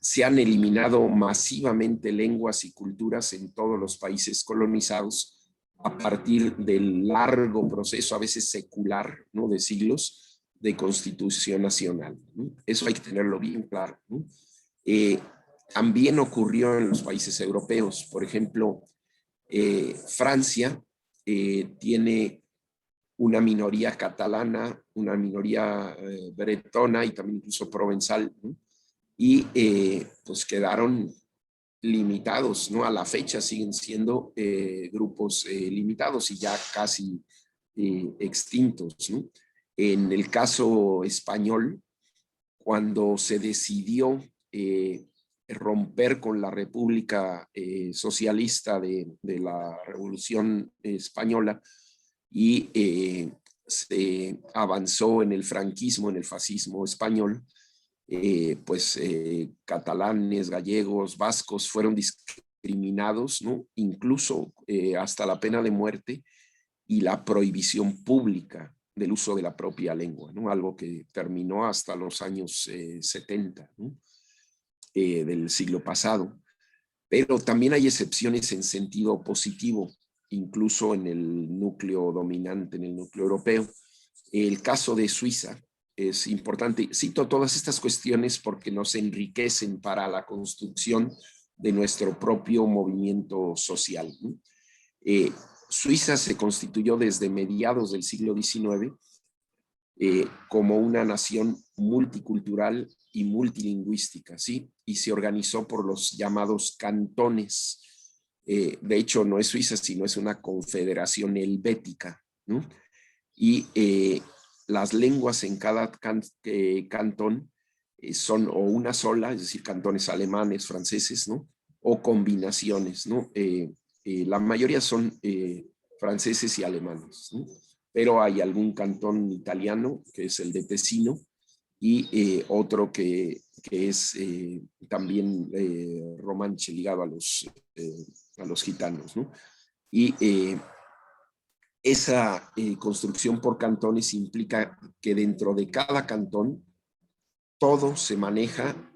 Se han eliminado masivamente lenguas y culturas en todos los países colonizados a partir del largo proceso, a veces secular, ¿no? De siglos de constitución nacional, ¿no? Eso hay que tenerlo bien claro, ¿no? También ocurrió en los países europeos. Por ejemplo, Francia tiene una minoría catalana, una minoría bretona y también incluso provenzal, ¿no? Y pues quedaron limitados, ¿no? A la fecha siguen siendo grupos limitados y ya casi extintos, ¿no? En el caso español, cuando se decidió romper con la República Socialista de la Revolución Española y se avanzó en el franquismo, en el fascismo español, pues catalanes, gallegos, vascos fueron discriminados, ¿no? Incluso hasta la pena de muerte y la prohibición pública del uso de la propia lengua, ¿no? Algo que terminó hasta los años 70, ¿no? Del siglo pasado. Pero también hay excepciones en sentido positivo, incluso en el núcleo dominante, en el núcleo europeo. El caso de Suiza es importante. Cito todas estas cuestiones porque nos enriquecen para la construcción de nuestro propio movimiento social, ¿no? Suiza se constituyó desde mediados del siglo XIX como una nación multicultural y multilingüística, ¿sí? Y se organizó por los llamados cantones. De hecho, no es Suiza, sino es una confederación helvética, ¿no? Y las lenguas en cada cantón son o una sola, es decir, cantones alemanes, franceses, ¿no? O combinaciones, ¿no? La mayoría son franceses y alemanes, ¿no? Pero hay algún cantón italiano, que es el de Tesino, y otro que es también romanche, ligado a los gitanos, ¿no? Y esa construcción por cantones implica que dentro de cada cantón todo se maneja,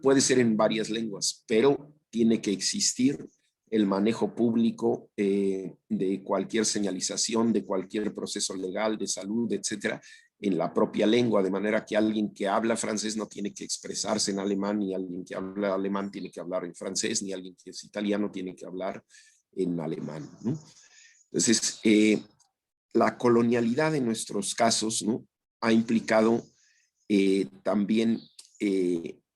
puede ser en varias lenguas, pero tiene que existir el manejo público de cualquier señalización, de cualquier proceso legal, de salud, etcétera, en la propia lengua, de manera que alguien que habla francés no tiene que expresarse en alemán, ni alguien que habla alemán tiene que hablar en francés, ni alguien que es italiano tiene que hablar en alemán, ¿no? Entonces, la colonialidad en nuestros casos, ¿no? Ha implicado también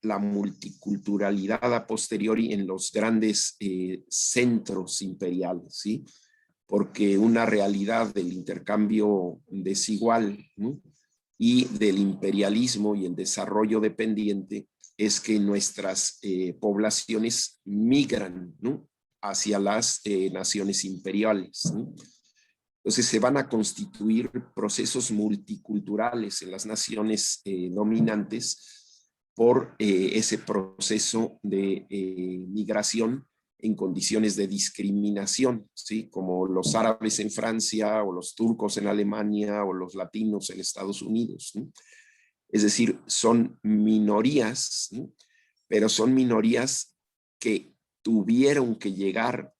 la multiculturalidad a posteriori en los grandes centros imperiales, ¿sí? Porque una realidad del intercambio desigual, ¿no? Y del imperialismo y el desarrollo dependiente es que nuestras poblaciones migran, ¿no? Hacia las naciones imperiales, ¿no? Entonces se van a constituir procesos multiculturales en las naciones dominantes por ese proceso de migración en condiciones de discriminación, ¿sí? Como los árabes en Francia o los turcos en Alemania o los latinos en Estados Unidos, ¿no? Es decir, son minorías, ¿no? Pero son minorías que tuvieron que llegar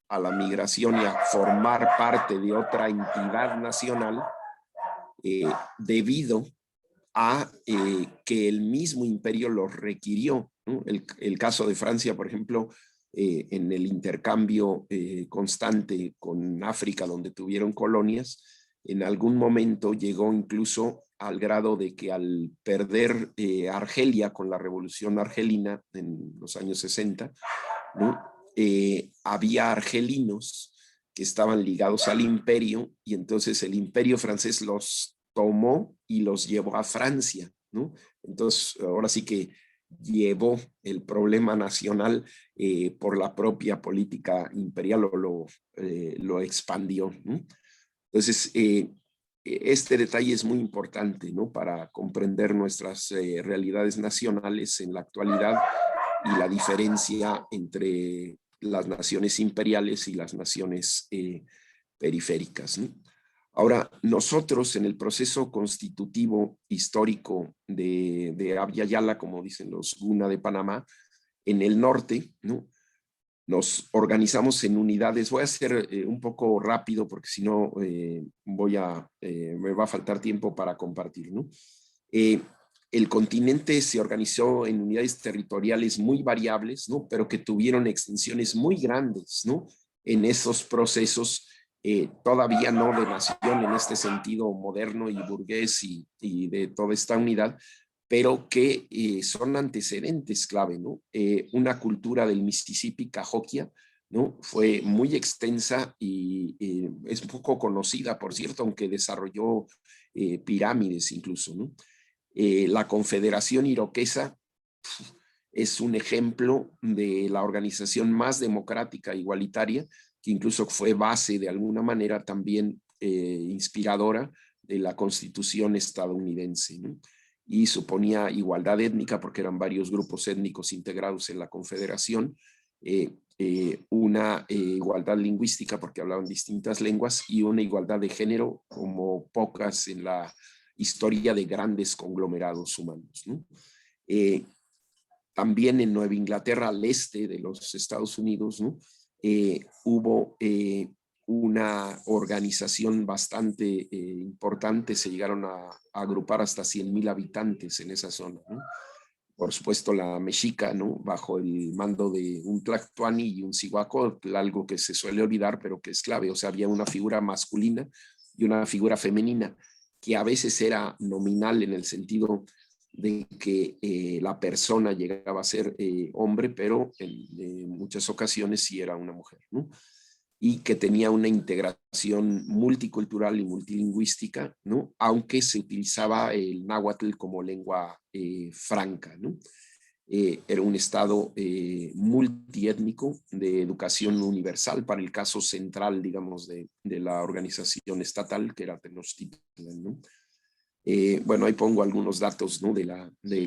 a la migración y a formar parte de otra entidad nacional debido a que el mismo imperio lo requirió, ¿no? El caso de Francia, por ejemplo, en el intercambio constante con África, donde tuvieron colonias, en algún momento llegó incluso al grado de que al perder Argelia con la revolución argelina en los años 60, ¿no? Había argelinos que estaban ligados al imperio y entonces el imperio francés los tomó y los llevó a Francia, ¿no? Entonces ahora sí que llevó el problema nacional por la propia política imperial o lo expandió, ¿no? Entonces este detalle es muy importante, ¿no? Para comprender nuestras realidades nacionales en la actualidad y la diferencia entre las naciones imperiales y las naciones periféricas, ¿no? Ahora, nosotros en el proceso constitutivo histórico de Abya Yala, como dicen los Guna de Panamá, en el norte, ¿no? Nos organizamos en unidades. Voy a hacer un poco rápido porque si no me va a faltar tiempo para compartir, ¿no? El continente se organizó en unidades territoriales muy variables, ¿no? Pero que tuvieron extensiones muy grandes, ¿no? En esos procesos todavía no de nación en este sentido moderno y burgués y de toda esta unidad, pero que son antecedentes clave, ¿no? Una cultura del Mississippi Cahokia, ¿no? Fue muy extensa y es poco conocida, por cierto, aunque desarrolló pirámides incluso, ¿no? La Confederación Iroquesa es un ejemplo de la organización más democrática e igualitaria, que incluso fue base de alguna manera también inspiradora de la Constitución estadounidense, ¿no? Y suponía igualdad étnica porque eran varios grupos étnicos integrados en la Confederación, una igualdad lingüística porque hablaban distintas lenguas y una igualdad de género como pocas en la historia de grandes conglomerados humanos, ¿no? También en Nueva Inglaterra, al este de los Estados Unidos, ¿no? Hubo una organización bastante importante, se llegaron a agrupar hasta 100,000 habitantes en esa zona, ¿no? Por supuesto la mexica, ¿no? Bajo el mando de un tlactuani y un cihuaco, algo que se suele olvidar, pero que es clave. O sea, había una figura masculina y una figura femenina, que a veces era nominal en el sentido de que la persona llegaba a ser hombre, pero en muchas ocasiones sí era una mujer, ¿no? Y que tenía una integración multicultural y multilingüística, ¿no? Aunque se utilizaba el náhuatl como lengua franca, ¿no? Era un estado multiétnico de educación universal para el caso central, digamos, de la organización estatal, que era Tenochtitlan, ¿no? Bueno, ahí pongo algunos datos, ¿no? de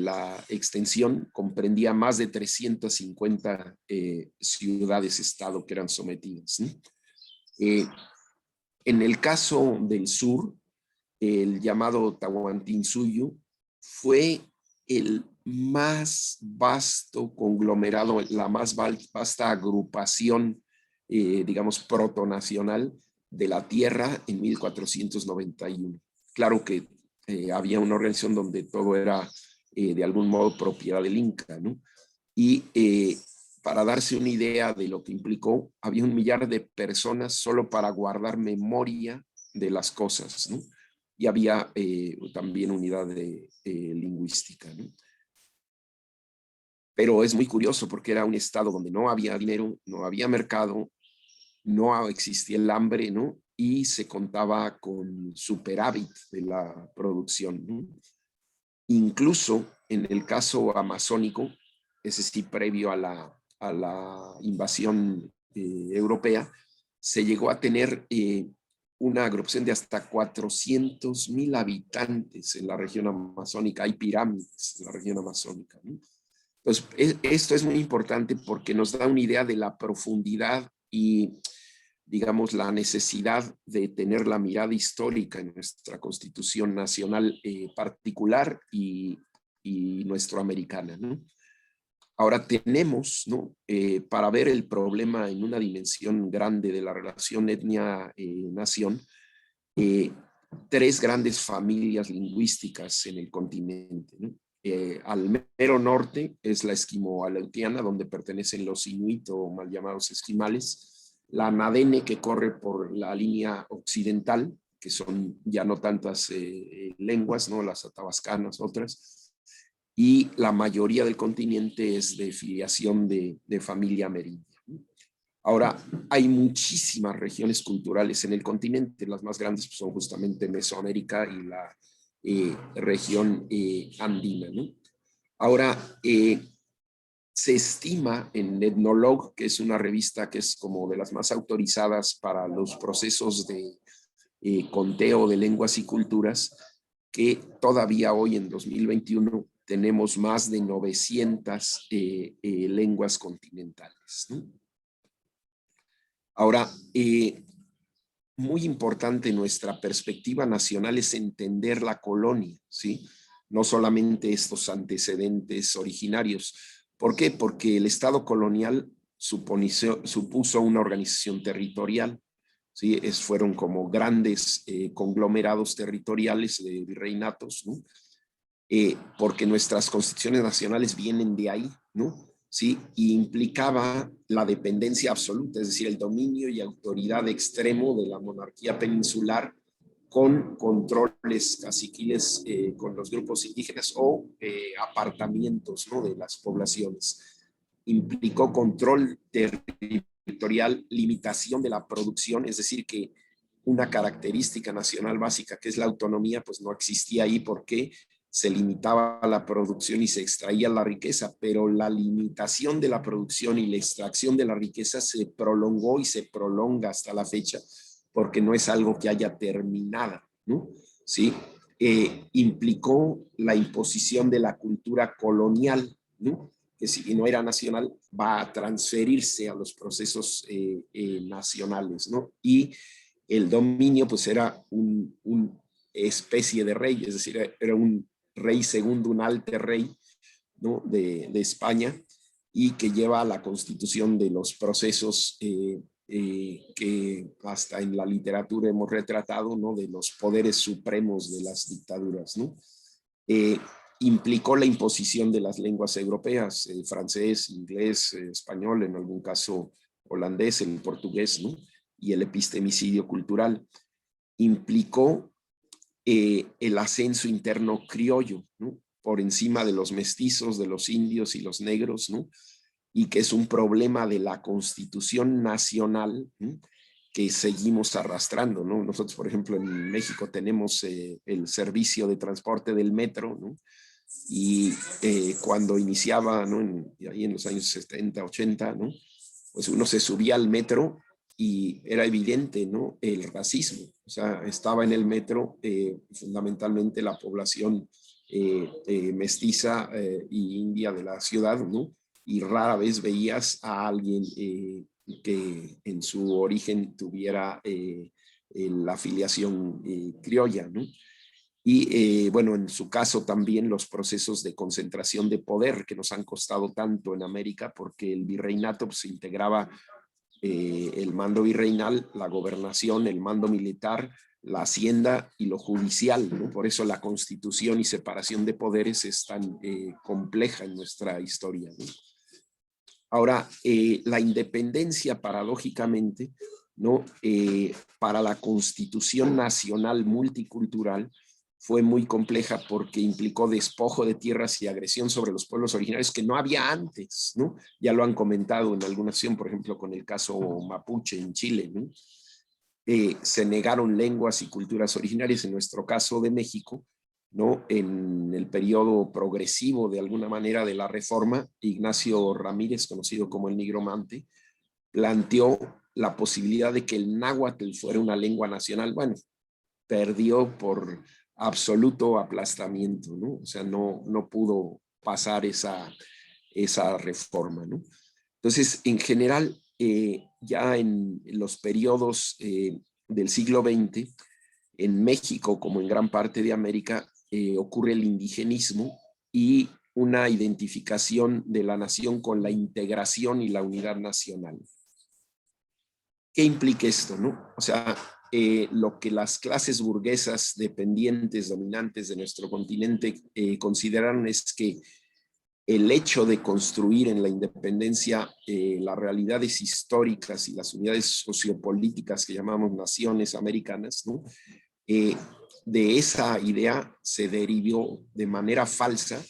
la extensión. Comprendía más de 350 ciudades-estado que eran sometidas, ¿no? En el caso del sur, el llamado Tahuantinsuyo fue el más vasto conglomerado, la más vasta agrupación, digamos, protonacional de la tierra en 1491. Claro que había una organización donde todo era de algún modo propiedad del Inca, ¿no? Y para darse una idea de lo que implicó, había 1 millar de personas solo para guardar memoria de las cosas, ¿no? Y había también unidad de lingüística, ¿no? Pero es muy curioso porque era un estado donde no había dinero, no había mercado, no existía el hambre, ¿no? Y se contaba con superávit de la producción, ¿no? Incluso en el caso amazónico, ese sí previo a la invasión europea, se llegó a tener una agrupación de hasta 400,000 habitantes en la región amazónica. Hay pirámides en la región amazónica, ¿no? Entonces, esto es muy importante porque nos da una idea de la profundidad y, digamos, la necesidad de tener la mirada histórica en nuestra Constitución Nacional particular y nuestroamericana, ¿no? Ahora tenemos, ¿no? Para ver el problema en una dimensión grande de la relación etnia-nación, tres grandes familias lingüísticas en el continente, ¿no? Al mero norte es la esquimo-aleutiana, donde pertenecen los inuit o mal llamados esquimales, la nadene, que corre por la línea occidental, que son ya no tantas lenguas, ¿no? Las atabascanas, otras, y la mayoría del continente es de filiación de familia amerindia. Ahora, hay muchísimas regiones culturales en el continente. Las más grandes son justamente Mesoamérica y la región andina, ¿no? Ahora, se estima en Ethnologue, que es una revista que es como de las más autorizadas para los procesos de conteo de lenguas y culturas, que todavía hoy en 2021 tenemos más de 900 lenguas continentales, ¿no? Ahora, muy importante nuestra perspectiva nacional es entender la colonia, ¿sí? No solamente estos antecedentes originarios. ¿Por qué? Porque el Estado colonial supuso una organización territorial, ¿sí? Fueron como grandes conglomerados territoriales de virreinatos, ¿no? Porque nuestras constituciones nacionales vienen de ahí, ¿no? ¿Sí? Y implicaba la dependencia absoluta, es decir, el dominio y autoridad extremo de la monarquía peninsular con controles caciquiles con los grupos indígenas o apartamientos, ¿no? De las poblaciones. Implicó control territorial, limitación de la producción, es decir, que una característica nacional básica, que es la autonomía, pues no existía ahí porque se limitaba la producción y se extraía la riqueza, pero la limitación de la producción y la extracción de la riqueza se prolongó y se prolonga hasta la fecha, porque no es algo que haya terminado, ¿no? ¿Sí? Implicó la imposición de la cultura colonial, ¿no? Que si no era nacional, va a transferirse a los procesos nacionales, ¿no? Y el dominio, pues era una especie de rey, es decir, era un rey segundo, un alter rey, ¿no? de España, y que lleva a la constitución de los procesos que hasta en la literatura hemos retratado, ¿no? De los poderes supremos de las dictaduras, ¿no? Implicó la imposición de las lenguas europeas, francés, inglés, español, en algún caso holandés, el portugués, ¿no? Y el epistemicidio cultural. Implicó el ascenso interno criollo, ¿no? Por encima de los mestizos, de los indios y los negros, ¿no? Y que es un problema de la Constitución Nacional, ¿no? Que seguimos arrastrando, ¿no? Nosotros, por ejemplo, en México tenemos el servicio de transporte del metro, ¿no? Y cuando iniciaba, ¿no? Ahí en los años 70, 80, ¿no? Pues uno se subía al metro y era evidente, ¿no? El racismo. O sea, estaba en el metro fundamentalmente la población mestiza y india de la ciudad, ¿no? Y rara vez veías a alguien que en su origen tuviera la afiliación criolla, ¿no? Y bueno, en su caso también los procesos de concentración de poder que nos han costado tanto en América, porque el virreinato pues, integraba el mando virreinal, la gobernación, el mando militar, la hacienda y lo judicial, ¿no? Por eso la constitución y separación de poderes es tan compleja en nuestra historia, ¿no? Ahora, la independencia, paradójicamente, ¿no? Para la Constitución Nacional Multicultural fue muy compleja porque implicó despojo de tierras y agresión sobre los pueblos originarios que no había antes, ¿no? Ya lo han comentado en alguna acción, por ejemplo, con el caso mapuche en Chile, ¿no? Se negaron lenguas y culturas originarias, en nuestro caso de México, ¿no? En el periodo progresivo, de alguna manera, de la reforma, Ignacio Ramírez, conocido como el Nigromante, planteó la posibilidad de que el náhuatl fuera una lengua nacional. Bueno, perdió por absoluto aplastamiento, ¿no? O sea, no pudo pasar esa reforma, ¿no? Entonces, en general, ya en los periodos del siglo XX, en México, como en gran parte de América, ocurre el indigenismo y una identificación de la nación con la integración y la unidad nacional. ¿Qué implica esto, no? O sea, lo que las clases burguesas dependientes, dominantes de nuestro continente consideraron es que el hecho de construir en la independencia las realidades históricas y las unidades sociopolíticas que llamamos naciones americanas, ¿no? De esa idea se derivó de manera falsa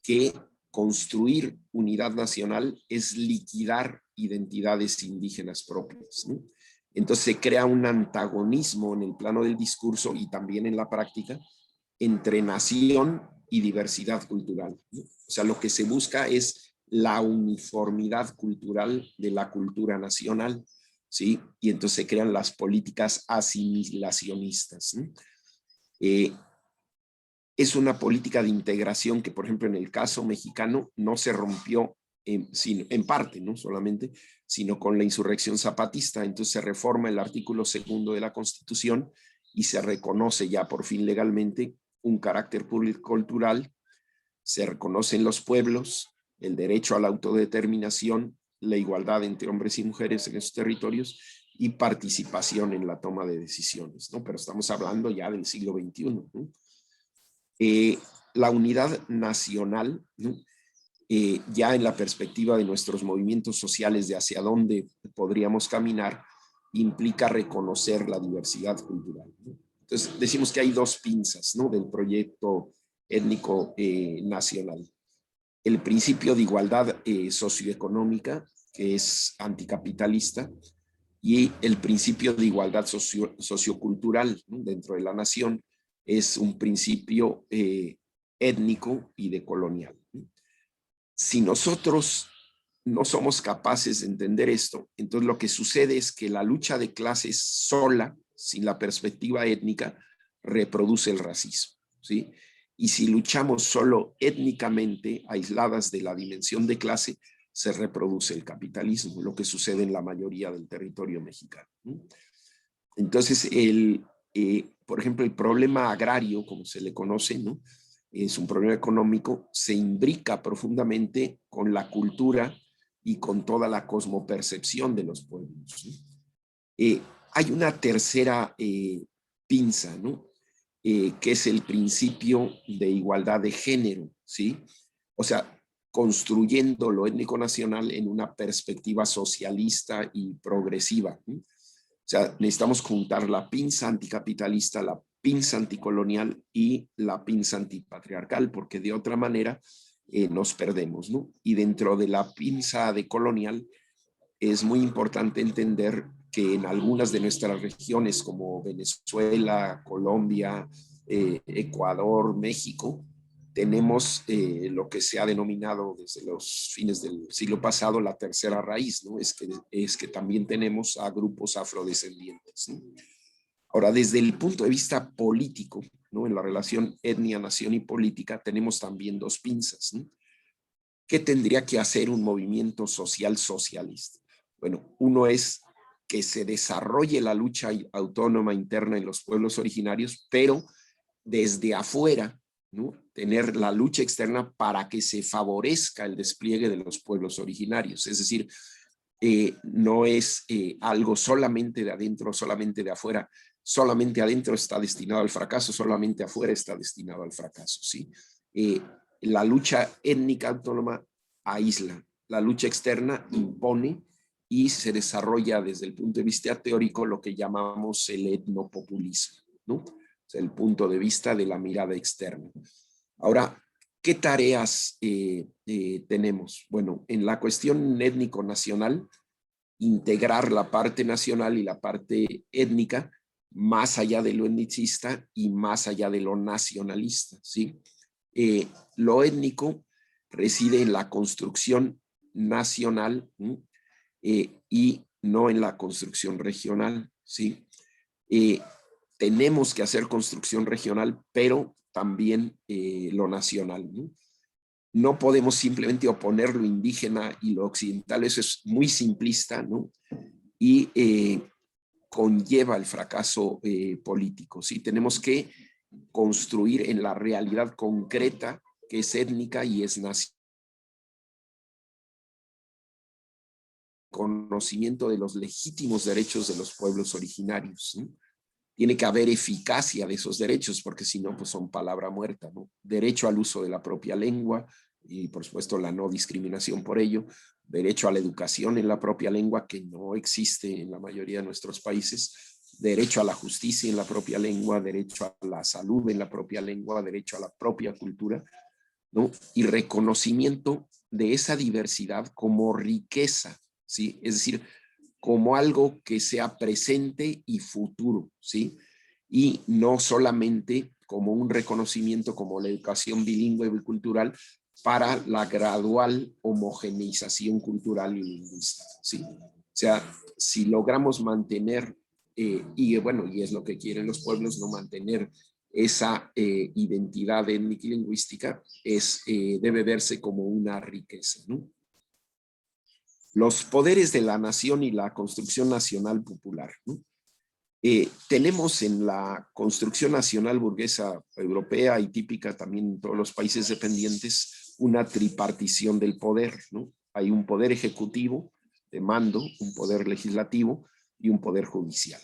que construir unidad nacional es liquidar identidades indígenas propias, ¿no? Entonces se crea un antagonismo en el plano del discurso y también en la práctica entre nación y diversidad cultural, ¿no? O sea, lo que se busca es la uniformidad cultural de la cultura nacional, ¿sí? Y entonces se crean las políticas asimilacionistas, ¿no? Es una política de integración que, por ejemplo, en el caso mexicano no se rompió en parte, no solamente, sino con la insurrección zapatista. Entonces se reforma el artículo 2 de la Constitución y se reconoce ya por fin legalmente un carácter pluricultural, se reconocen los pueblos, el derecho a la autodeterminación, la igualdad entre hombres y mujeres en esos territorios y participación en la toma de decisiones, ¿no? Pero estamos hablando ya del siglo XXI, ¿no? La unidad nacional, ¿no? Ya en la perspectiva de nuestros movimientos sociales de hacia dónde podríamos caminar, implica reconocer la diversidad cultural, ¿no? Entonces decimos que hay dos pinzas, ¿no? Del proyecto étnico nacional. El principio de igualdad socioeconómica, que es anticapitalista, y el principio de igualdad sociocultural, ¿no? Dentro de la nación, es un principio étnico y decolonial. Si nosotros no somos capaces de entender esto, entonces lo que sucede es que la lucha de clases sola, sin la perspectiva étnica, reproduce el racismo, ¿sí? Y si luchamos solo étnicamente, aisladas de la dimensión de clase, se reproduce el capitalismo, lo que sucede en la mayoría del territorio mexicano. Entonces, por ejemplo, el problema agrario, como se le conoce, ¿no? Es un problema económico, se imbrica profundamente con la cultura y con toda la cosmopercepción de los pueblos, ¿no? Hay una tercera pinza, ¿no? Que es el principio de igualdad de género, ¿sí? O sea, construyendo lo étnico nacional en una perspectiva socialista y progresiva, ¿no? O sea, necesitamos juntar la pinza anticapitalista, la pinza anticolonial y la pinza antipatriarcal, porque de otra manera nos perdemos, ¿no? Y dentro de la pinza decolonial es muy importante entender que en algunas de nuestras regiones como Venezuela, Colombia, Ecuador, México, tenemos lo que se ha denominado desde los fines del siglo pasado la tercera raíz, ¿no? Es que también tenemos a grupos afrodescendientes, ¿no? Ahora, desde el punto de vista político, ¿no? En la relación etnia, nación y política, tenemos también dos pinzas, ¿no? ¿Qué tendría que hacer un movimiento social socialista? Bueno, uno es que se desarrolle la lucha autónoma interna en los pueblos originarios, pero desde afuera, ¿no? Tener la lucha externa para que se favorezca el despliegue de los pueblos originarios. Es decir, no es algo solamente de adentro, solamente de afuera. Solamente adentro está destinado al fracaso, solamente afuera está destinado al fracaso, ¿sí? La lucha étnica autónoma aísla, la lucha externa impone y se desarrolla desde el punto de vista teórico lo que llamamos el etnopopulismo, ¿no? O sea, el punto de vista de la mirada externa. Ahora, ¿qué tareas tenemos? Bueno, en la cuestión étnico-nacional, integrar la parte nacional y la parte étnica más allá de lo etnicista y más allá de lo nacionalista, ¿sí? Lo étnico reside en la construcción nacional y no en la construcción regional, ¿sí? Tenemos que hacer construcción regional, pero también lo nacional, ¿no? No podemos simplemente oponer lo indígena y lo occidental, eso es muy simplista, ¿no? Y conlleva el fracaso político, ¿sí? Tenemos que construir en la realidad concreta que es étnica y es nacional. Conocimiento de los legítimos derechos de los pueblos originarios, ¿no? Tiene que haber eficacia de esos derechos, porque si no, pues son palabra muerta, ¿no? Derecho al uso de la propia lengua y, por supuesto, la no discriminación por ello. Derecho a la educación en la propia lengua, que no existe en la mayoría de nuestros países. Derecho a la justicia en la propia lengua, derecho a la salud en la propia lengua, derecho a la propia cultura, ¿no? Y reconocimiento de esa diversidad como riqueza, ¿sí? Es decir, como algo que sea presente y futuro, ¿sí? Y no solamente como un reconocimiento como la educación bilingüe y bicultural para la gradual homogeneización cultural y lingüística, ¿sí? O sea, si logramos mantener, y bueno, y es lo que quieren los pueblos, no mantener esa identidad étnica y lingüística, debe verse como una riqueza, ¿no? Los poderes de la nación y la construcción nacional popular, ¿no? Tenemos en la construcción nacional burguesa europea y típica también en todos los países dependientes una tripartición del poder, ¿no? Hay un poder ejecutivo de mando, un poder legislativo y un poder judicial.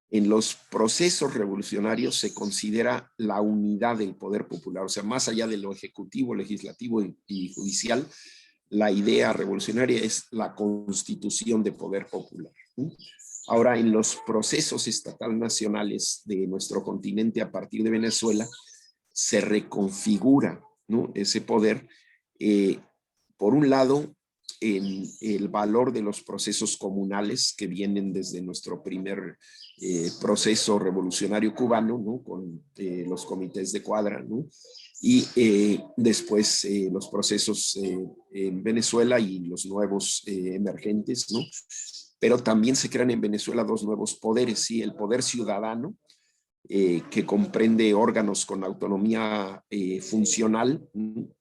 En los procesos revolucionarios se considera la unidad del poder popular, o sea, más allá de lo ejecutivo, legislativo y judicial, la idea revolucionaria es la constitución de poder popular. Ahora, en los procesos estatales nacionales de nuestro continente a partir de Venezuela, se reconfigura, ¿no?, ese poder, por un lado, en el valor de los procesos comunales que vienen desde nuestro primer proceso revolucionario cubano, ¿no?, con los comités de cuadra, ¿no?, y después los procesos en Venezuela y los nuevos emergentes, ¿no? Pero también se crean en Venezuela dos nuevos poderes, ¿sí? El poder ciudadano, que comprende órganos con autonomía funcional, ¿no?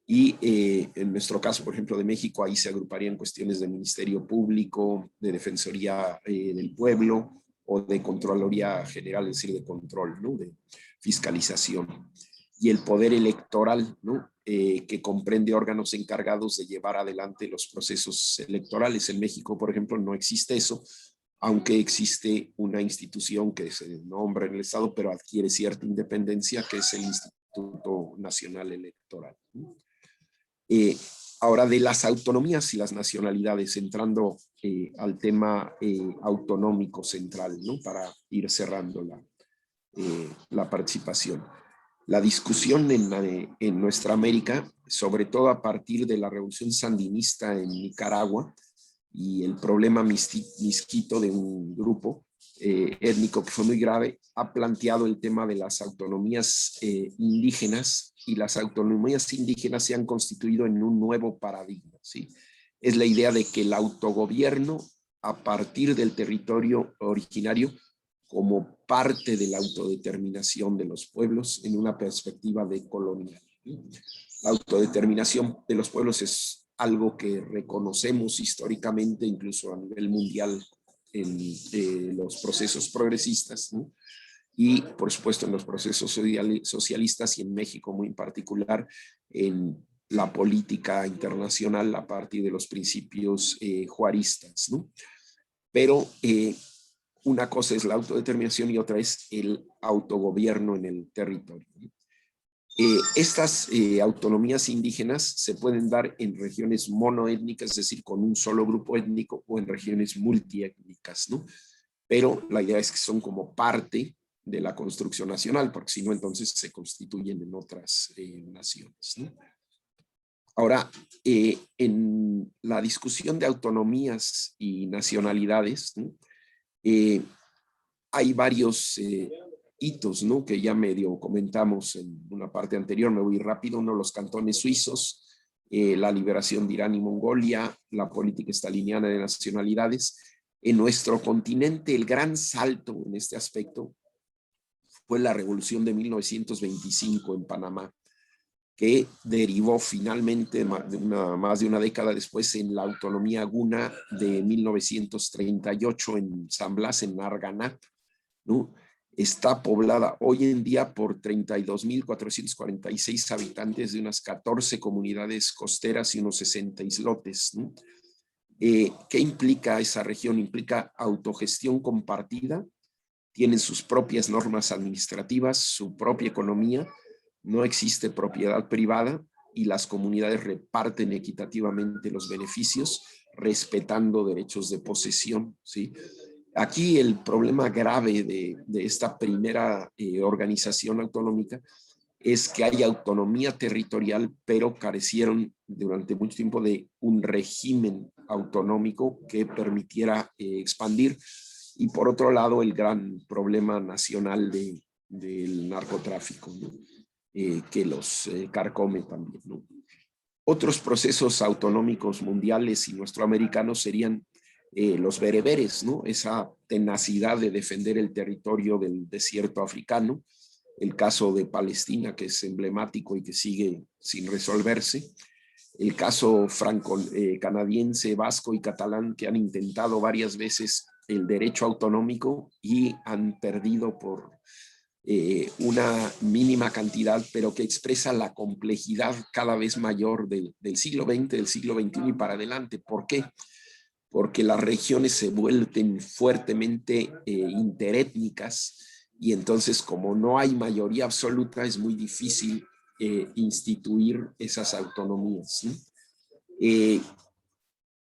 Y en nuestro caso, por ejemplo, de México, ahí se agruparían cuestiones de Ministerio Público, de Defensoría del Pueblo o de Contraloría General, es decir, de control, ¿no?, de fiscalización. Y el poder electoral, ¿no?, que comprende órganos encargados de llevar adelante los procesos electorales. En México, por ejemplo, no existe eso, aunque existe una institución que se nombra en el Estado, pero adquiere cierta independencia, que es el Instituto Nacional Electoral, ¿no? Ahora, de las autonomías y las nacionalidades, entrando al tema autonómico central, ¿no?, para ir cerrando la participación. La discusión en nuestra América, sobre todo a partir de la revolución sandinista en Nicaragua y el problema misquito de un grupo étnico que fue muy grave, ha planteado el tema de las autonomías indígenas, y las autonomías indígenas se han constituido en un nuevo paradigma, ¿sí? Es la idea de que el autogobierno a partir del territorio originario como parte de la autodeterminación de los pueblos en una perspectiva decolonial. La autodeterminación de los pueblos es algo que reconocemos históricamente, incluso a nivel mundial, en los procesos progresistas, ¿no?, y por supuesto en los procesos socialistas, y en México muy en particular en la política internacional a partir de los principios juaristas, ¿no? Pero una cosa es la autodeterminación y otra es el autogobierno en el territorio. Estas autonomías indígenas se pueden dar en regiones monoétnicas, es decir, con un solo grupo étnico, o en regiones multiétnicas, ¿no? Pero la idea es que son como parte de la construcción nacional, porque si no, entonces se constituyen en otras naciones, ¿no? Ahora, en la discusión de autonomías y nacionalidades, ¿no?, hay varios hitos, ¿no?, que ya medio comentamos en una parte anterior. Me voy rápido. Uno, los cantones suizos, la liberación de Irán y Mongolia, la política staliniana de nacionalidades. En nuestro continente, el gran salto en este aspecto fue la revolución de 1925 en Panamá, que derivó finalmente más de una década después en la autonomía guna de 1938 en San Blas, en Narganá, ¿no? está poblada hoy en día por 32,446 habitantes de unas 14 comunidades costeras y unos 60 islotes, ¿no? ¿Qué implica esa región? Implica autogestión compartida, tienen sus propias normas administrativas, su propia economía, no existe propiedad privada y las comunidades reparten equitativamente los beneficios, respetando derechos de posesión, ¿sí? Aquí el problema grave de esta primera organización autonómica es que hay autonomía territorial, pero carecieron durante mucho tiempo de un régimen autonómico que permitiera expandir. Y por otro lado, el gran problema nacional del narcotráfico, ¿no? Que los carcome también, ¿no? Otros procesos autonómicos mundiales y nuestroamericanos serían los bereberes, ¿no? Esa tenacidad de defender el territorio del desierto africano, el caso de Palestina, que es emblemático y que sigue sin resolverse, el caso franco-canadiense, vasco y catalán, que han intentado varias veces el derecho autonómico y han perdido por una mínima cantidad, pero que expresa la complejidad cada vez mayor del siglo XX, del siglo XXI y para adelante. ¿Por qué? Porque las regiones se vuelven fuertemente interétnicas y entonces como no hay mayoría absoluta es muy difícil instituir esas autonomías, ¿sí?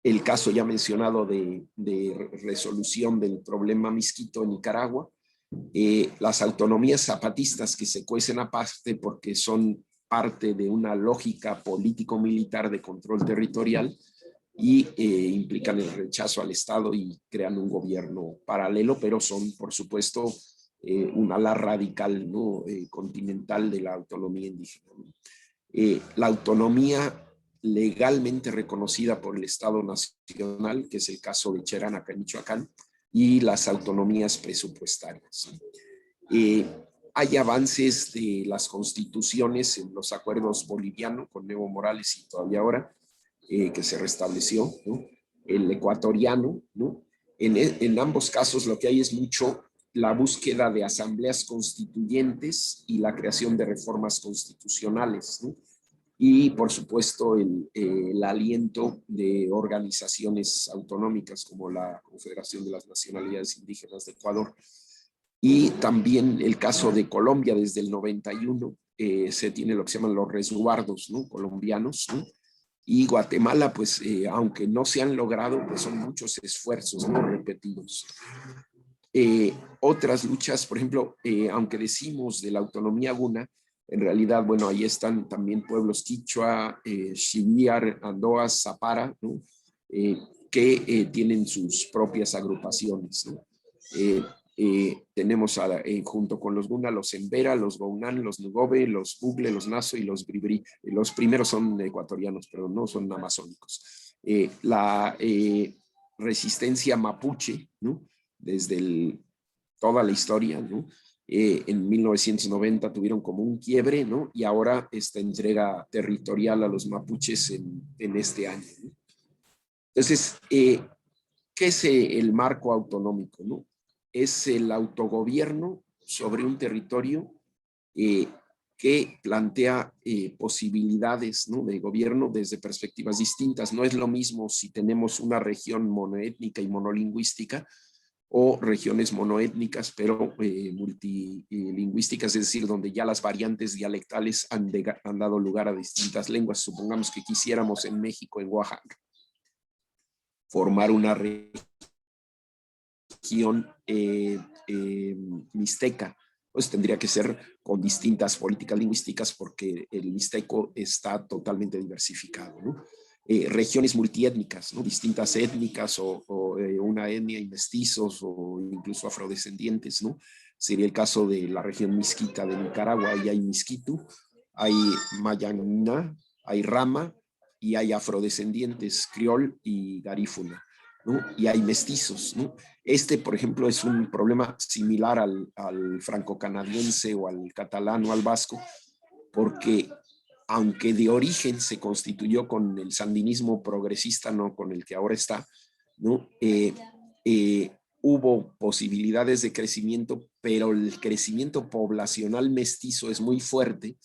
El caso ya mencionado de resolución del problema Miskito en Nicaragua, las autonomías zapatistas que se cuecen aparte porque son parte de una lógica político-militar de control territorial y implican el rechazo al Estado y crean un gobierno paralelo, pero son, por supuesto, un ala radical, ¿no? Continental de la autonomía indígena. La autonomía legalmente reconocida por el Estado Nacional, que es el caso de Cherán, acá en Michoacán, y las autonomías presupuestarias. Hay avances de las constituciones en los acuerdos bolivianos con Evo Morales y todavía ahora, que se restableció, ¿no? El ecuatoriano, ¿no? En ambos casos lo que hay es mucho la búsqueda de asambleas constituyentes y la creación de reformas constitucionales, ¿no? Y por supuesto el aliento de organizaciones autonómicas como la Confederación de las Nacionalidades Indígenas de Ecuador. Y también el caso de Colombia desde el 91, se tiene lo que se llaman los resguardos, ¿no? Colombianos, ¿no? Y Guatemala, pues, aunque no se han logrado, pues son muchos esfuerzos, ¿no? Repetidos. Otras luchas, por ejemplo, aunque decimos de la autonomía guna, en realidad, bueno, ahí están también pueblos quichua, Xiviar, Andoas, Zapara, ¿no? Que tienen sus propias agrupaciones, ¿no? Tenemos junto con los guna, los Embera, los Gounan, los Nugobe, los Bugle, los Naso y los Bribri. Los primeros son ecuatorianos, pero no son amazónicos. La resistencia mapuche, ¿no? Desde toda la historia, ¿no? En 1990 tuvieron como un quiebre, ¿no? Y ahora esta entrega territorial a los mapuches en este año, ¿no? Entonces, ¿qué es el marco autonómico, ¿no? Es el autogobierno sobre un territorio que plantea posibilidades, ¿no? De gobierno desde perspectivas distintas. No es lo mismo si tenemos una región monoétnica y monolingüística o regiones monoétnicas, pero multilingüísticas, es decir, donde ya las variantes dialectales han dado lugar a distintas lenguas. Supongamos que quisiéramos en México, en Oaxaca, formar una región mixteca, pues tendría que ser con distintas políticas lingüísticas porque el mixteco está totalmente diversificado, ¿no? Regiones multiétnicas, ¿no? Distintas étnicas o una etnia y mestizos o incluso afrodescendientes, ¿no? Sería el caso de la región Misquita de Nicaragua. Ahí hay Misquitu, hay Mayangna, hay Rama y hay afrodescendientes, criol y garífuna, ¿no? Y hay mestizos, ¿no? Por ejemplo, es un problema similar al franco-canadiense o al catalán o al vasco, porque aunque de origen se constituyó con el sandinismo progresista, no con el que ahora está, ¿no? Hubo posibilidades de crecimiento pero el crecimiento poblacional mestizo es muy fuerte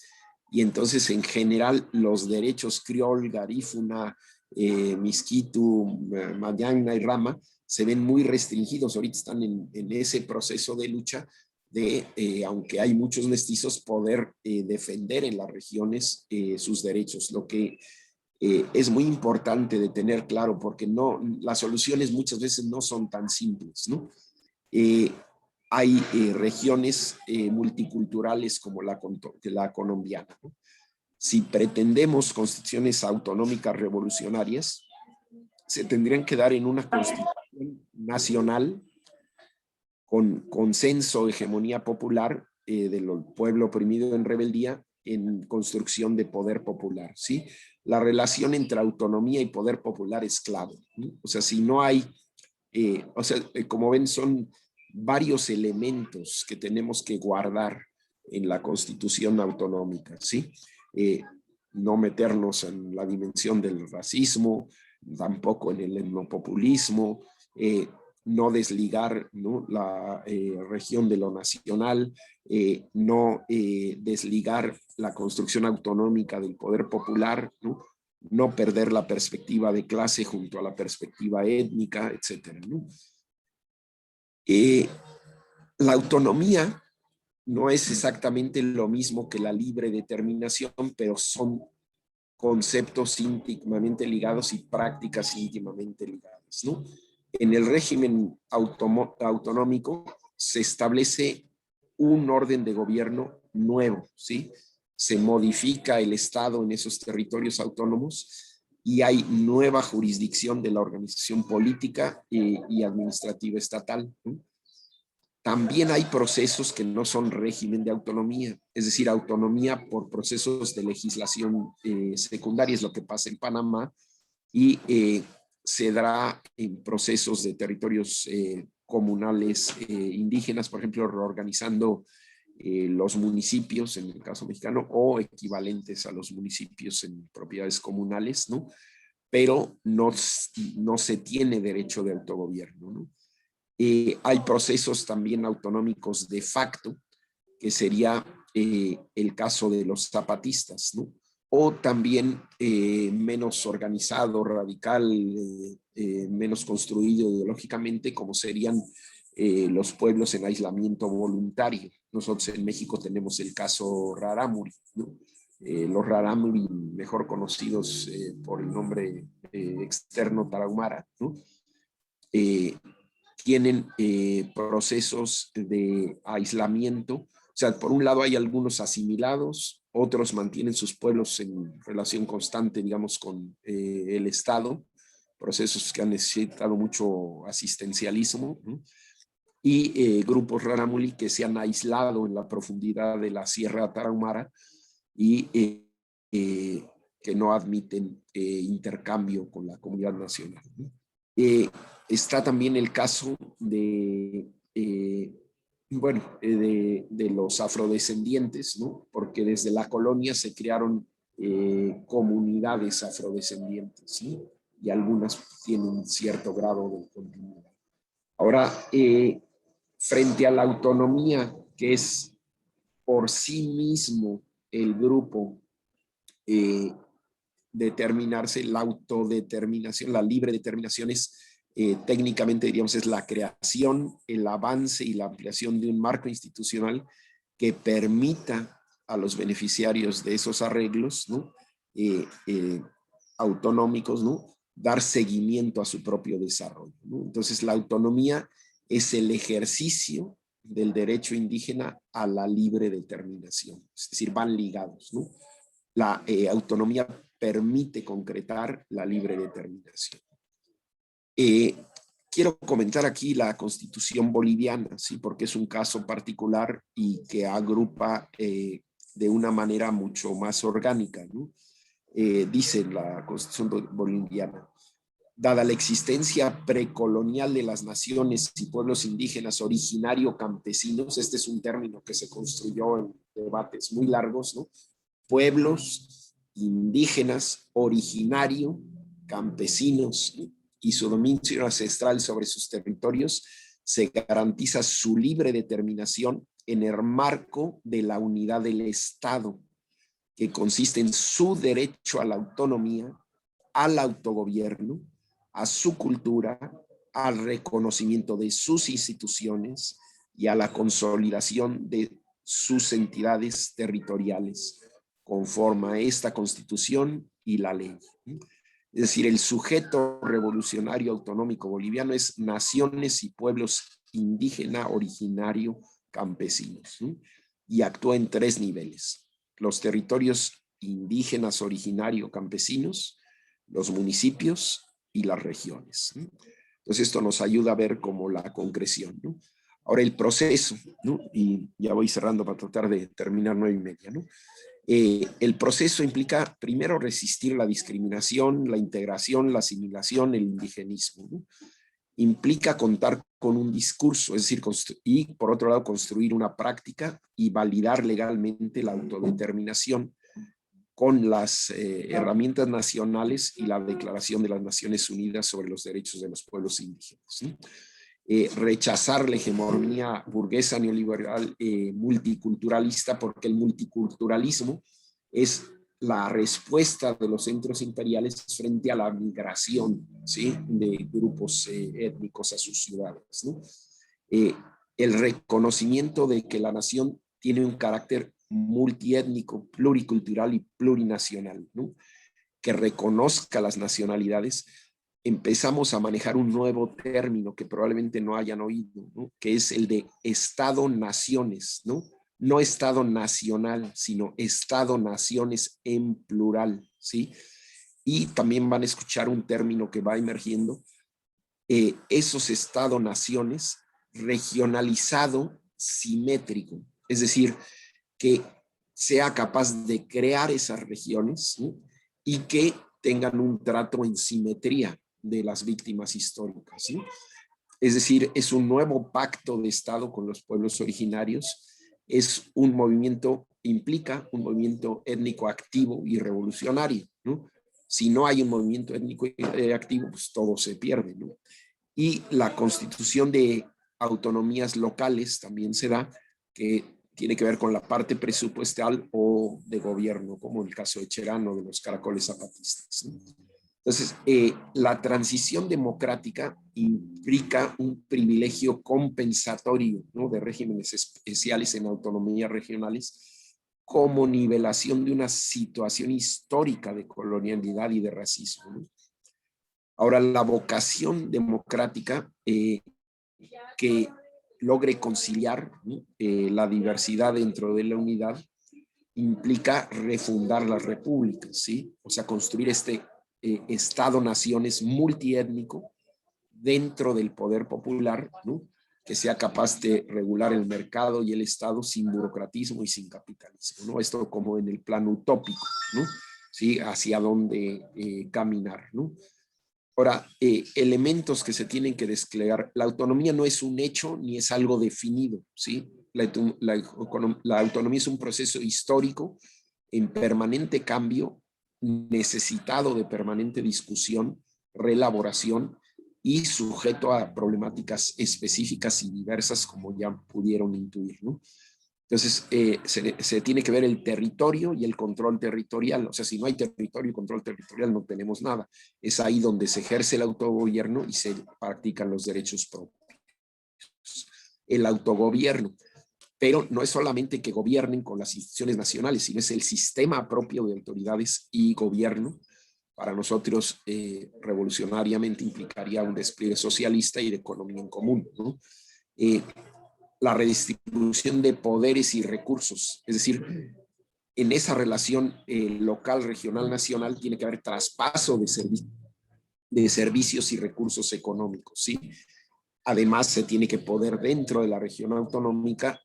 y entonces en general los derechos criol, garífuna, misquitu, mayangna y rama se ven muy restringidos. Ahorita están en ese proceso de lucha de, aunque hay muchos mestizos, poder defender en las regiones sus derechos, lo que es muy importante de tener claro, porque no, las soluciones muchas veces no son tan simples, ¿no? Hay regiones multiculturales como la colombiana, ¿no? Si pretendemos constituciones autonómicas revolucionarias, se tendrían que dar en una constitución nacional con consenso, hegemonía popular del pueblo oprimido en rebeldía, en construcción de poder popular, ¿sí? La relación entre autonomía y poder popular es clave, ¿no? O sea, si no hay, como ven, son varios elementos que tenemos que guardar en la constitución autonómica, ¿sí? No meternos en la dimensión del racismo, tampoco en el etnopopulismo, no desligar, ¿no?, la región de lo nacional, no desligar la construcción autonómica del poder popular, ¿no? No perder la perspectiva de clase junto a la perspectiva étnica, etcétera, ¿no? La autonomía no es exactamente lo mismo que la libre determinación, pero son conceptos íntimamente ligados y prácticas íntimamente ligadas, ¿no? En el régimen autonómico se establece un orden de gobierno nuevo, ¿sí? Se modifica el Estado en esos territorios autónomos y hay nueva jurisdicción de la organización política y administrativa estatal, ¿no? También hay procesos que no son régimen de autonomía, es decir, autonomía por procesos de legislación secundaria, es lo que pasa en Panamá, y se dará en procesos de territorios comunales indígenas, por ejemplo, reorganizando los municipios, en el caso mexicano, o equivalentes a los municipios en propiedades comunales, ¿no? Pero no se tiene derecho de autogobierno, ¿no? Hay procesos también autonómicos de facto, que sería el caso de los zapatistas, ¿no? O también menos organizado, radical, menos construido ideológicamente, como serían los pueblos en aislamiento voluntario. Nosotros en México tenemos el caso Rarámuri, ¿no? Los Rarámuri, mejor conocidos por el nombre externo Tarahumara, ¿no? Tienen procesos de aislamiento. O sea, por un lado hay algunos asimilados, otros mantienen sus pueblos en relación constante, digamos, con el Estado, procesos que han necesitado mucho asistencialismo, ¿no? Y grupos Rarámuri que se han aislado en la profundidad de la Sierra Tarahumara y que no admiten intercambio con la comunidad nacional, ¿no? Está también el caso de, de los afrodescendientes, ¿no? Porque desde la colonia se crearon comunidades afrodescendientes, ¿sí? Y algunas tienen cierto grado de continuidad. Ahora, frente a la autonomía, que es por sí mismo el grupo determinarse, la autodeterminación, la libre determinación es técnicamente, diríamos, es la creación, el avance y la ampliación de un marco institucional que permita a los beneficiarios de esos arreglos, ¿no? Autonómicos, ¿no? Dar seguimiento a su propio desarrollo, ¿no? Entonces, la autonomía es el ejercicio del derecho indígena a la libre determinación, es decir, van ligados, ¿no? La autonomía permite concretar la libre determinación. Quiero comentar aquí la Constitución boliviana, ¿sí? Porque es un caso particular y que agrupa de una manera mucho más orgánica, ¿no? Dice la Constitución boliviana: dada la existencia precolonial de las naciones y pueblos indígenas originario campesinos, este es un término que se construyó en debates muy largos, ¿no? Pueblos indígenas originario campesinos y su dominio ancestral sobre sus territorios se garantiza su libre determinación en el marco de la unidad del Estado, que consiste en su derecho a la autonomía, al autogobierno, a su cultura, al reconocimiento de sus instituciones y a la consolidación de sus entidades territoriales, conforme a esta Constitución y la ley. Es decir, el sujeto revolucionario autonómico boliviano es naciones y pueblos indígena, originario, campesinos, ¿sí? Y actúa en 3 niveles: los territorios indígenas, originario, campesinos, los municipios y las regiones, ¿sí? Entonces esto nos ayuda a ver como la concreción, ¿no? Ahora el proceso, ¿no? Y ya voy cerrando para tratar de terminar 9:30, ¿no? El proceso implica primero resistir la discriminación, la integración, la asimilación, el indigenismo, ¿no? Implica contar con un discurso, es decir, y por otro lado construir una práctica y validar legalmente la autodeterminación con las herramientas nacionales y la Declaración de las Naciones Unidas sobre los Derechos de los Pueblos Indígenas, ¿sí? Rechazar la hegemonía burguesa neoliberal multiculturalista, porque el multiculturalismo es la respuesta de los centros imperiales frente a la migración, ¿sí?, de grupos étnicos a sus ciudades, ¿no? El reconocimiento de que la nación tiene un carácter multiétnico, pluricultural y plurinacional, ¿no? Que reconozca las nacionalidades. Empezamos a manejar un nuevo término que probablemente no hayan oído, ¿no? Que es el de Estado-naciones, ¿no? No Estado nacional, sino Estado-naciones en plural, ¿sí? Y también van a escuchar un término que va emergiendo, esos Estado-naciones regionalizado simétrico, es decir, que sea capaz de crear esas regiones, ¿sí?, y que tengan un trato en simetría de las víctimas históricas, ¿sí? Es decir, es un nuevo pacto de Estado con los pueblos originarios, es un movimiento, implica un movimiento étnico activo y revolucionario, ¿no? Si no hay un movimiento étnico activo, pues todo se pierde, ¿no? Y la constitución de autonomías locales también se da, que tiene que ver con la parte presupuestal o de gobierno, como en el caso de Cherán o de los caracoles zapatistas, ¿no? Entonces, la transición democrática implica un privilegio compensatorio, ¿no?, de regímenes especiales en autonomías regionales como nivelación de una situación histórica de colonialidad y de racismo, ¿no? Ahora, la vocación democrática que logre conciliar, ¿no?, la diversidad dentro de la unidad implica refundar las repúblicas, ¿sí? O sea, construir este Estado-naciones multiétnico dentro del poder popular, ¿no?, que sea capaz de regular el mercado y el Estado sin burocratismo y sin capitalismo, ¿no? Esto como en el plano utópico, ¿no? ¿Sí? Hacia dónde caminar, ¿no? Ahora, elementos que se tienen que desplegar. La autonomía no es un hecho ni es algo definido, ¿sí? La autonomía es un proceso histórico en permanente cambio, necesitado de permanente discusión, reelaboración y sujeto a problemáticas específicas y diversas, como ya pudieron intuir, ¿no? Entonces, se tiene que ver el territorio y el control territorial. O sea, si no hay territorio y control territorial, no tenemos nada. Es ahí donde se ejerce el autogobierno y se practican los derechos propios. El autogobierno. Pero no es solamente que gobiernen con las instituciones nacionales, sino es el sistema propio de autoridades y gobierno. Para nosotros, revolucionariamente, implicaría un despliegue socialista y de economía en común, ¿no? La redistribución de poderes y recursos, es decir, en esa relación local, regional, nacional, tiene que haber traspaso de servicios y recursos económicos, ¿sí? Además, se tiene que poder dentro de la región autonómica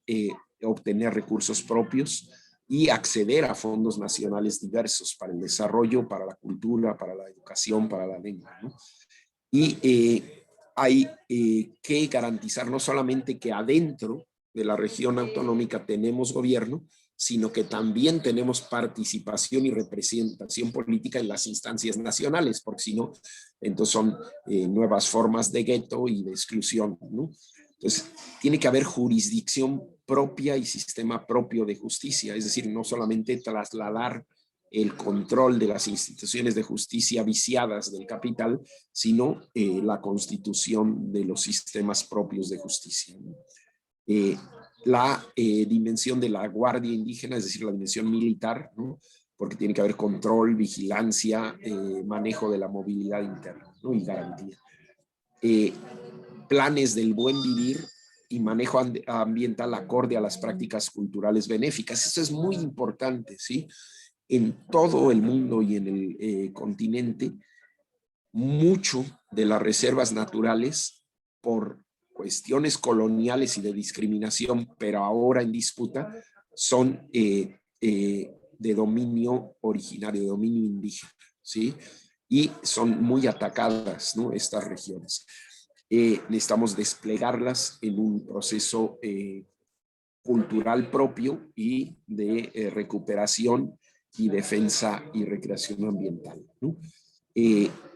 obtener recursos propios y acceder a fondos nacionales diversos para el desarrollo, para la cultura, para la educación, para la lengua, ¿no? Y hay que garantizar no solamente que adentro de la región autonómica tenemos gobierno, sino que también tenemos participación y representación política en las instancias nacionales, porque si no, entonces son nuevas formas de gueto y de exclusión, ¿no? Entonces, tiene que haber jurisdicción propia y sistema propio de justicia, es decir, no solamente trasladar el control de las instituciones de justicia viciadas del capital, sino la constitución de los sistemas propios de justicia. La dimensión de la guardia indígena, es decir, la dimensión militar, ¿no? Porque tiene que haber control, vigilancia, manejo de la movilidad interna, ¿no? Y garantía. Planes del buen vivir y manejo ambiental acorde a las prácticas culturales benéficas. Esto es muy importante, ¿sí? En todo el mundo y en el continente, mucho de las reservas naturales, por cuestiones coloniales y de discriminación, pero ahora en disputa, son de dominio originario, de dominio indígena, ¿sí? Y son muy atacadas, ¿no? Estas regiones. Necesitamos desplegarlas en un proceso cultural propio y de recuperación y defensa y recreación ambiental, ¿no?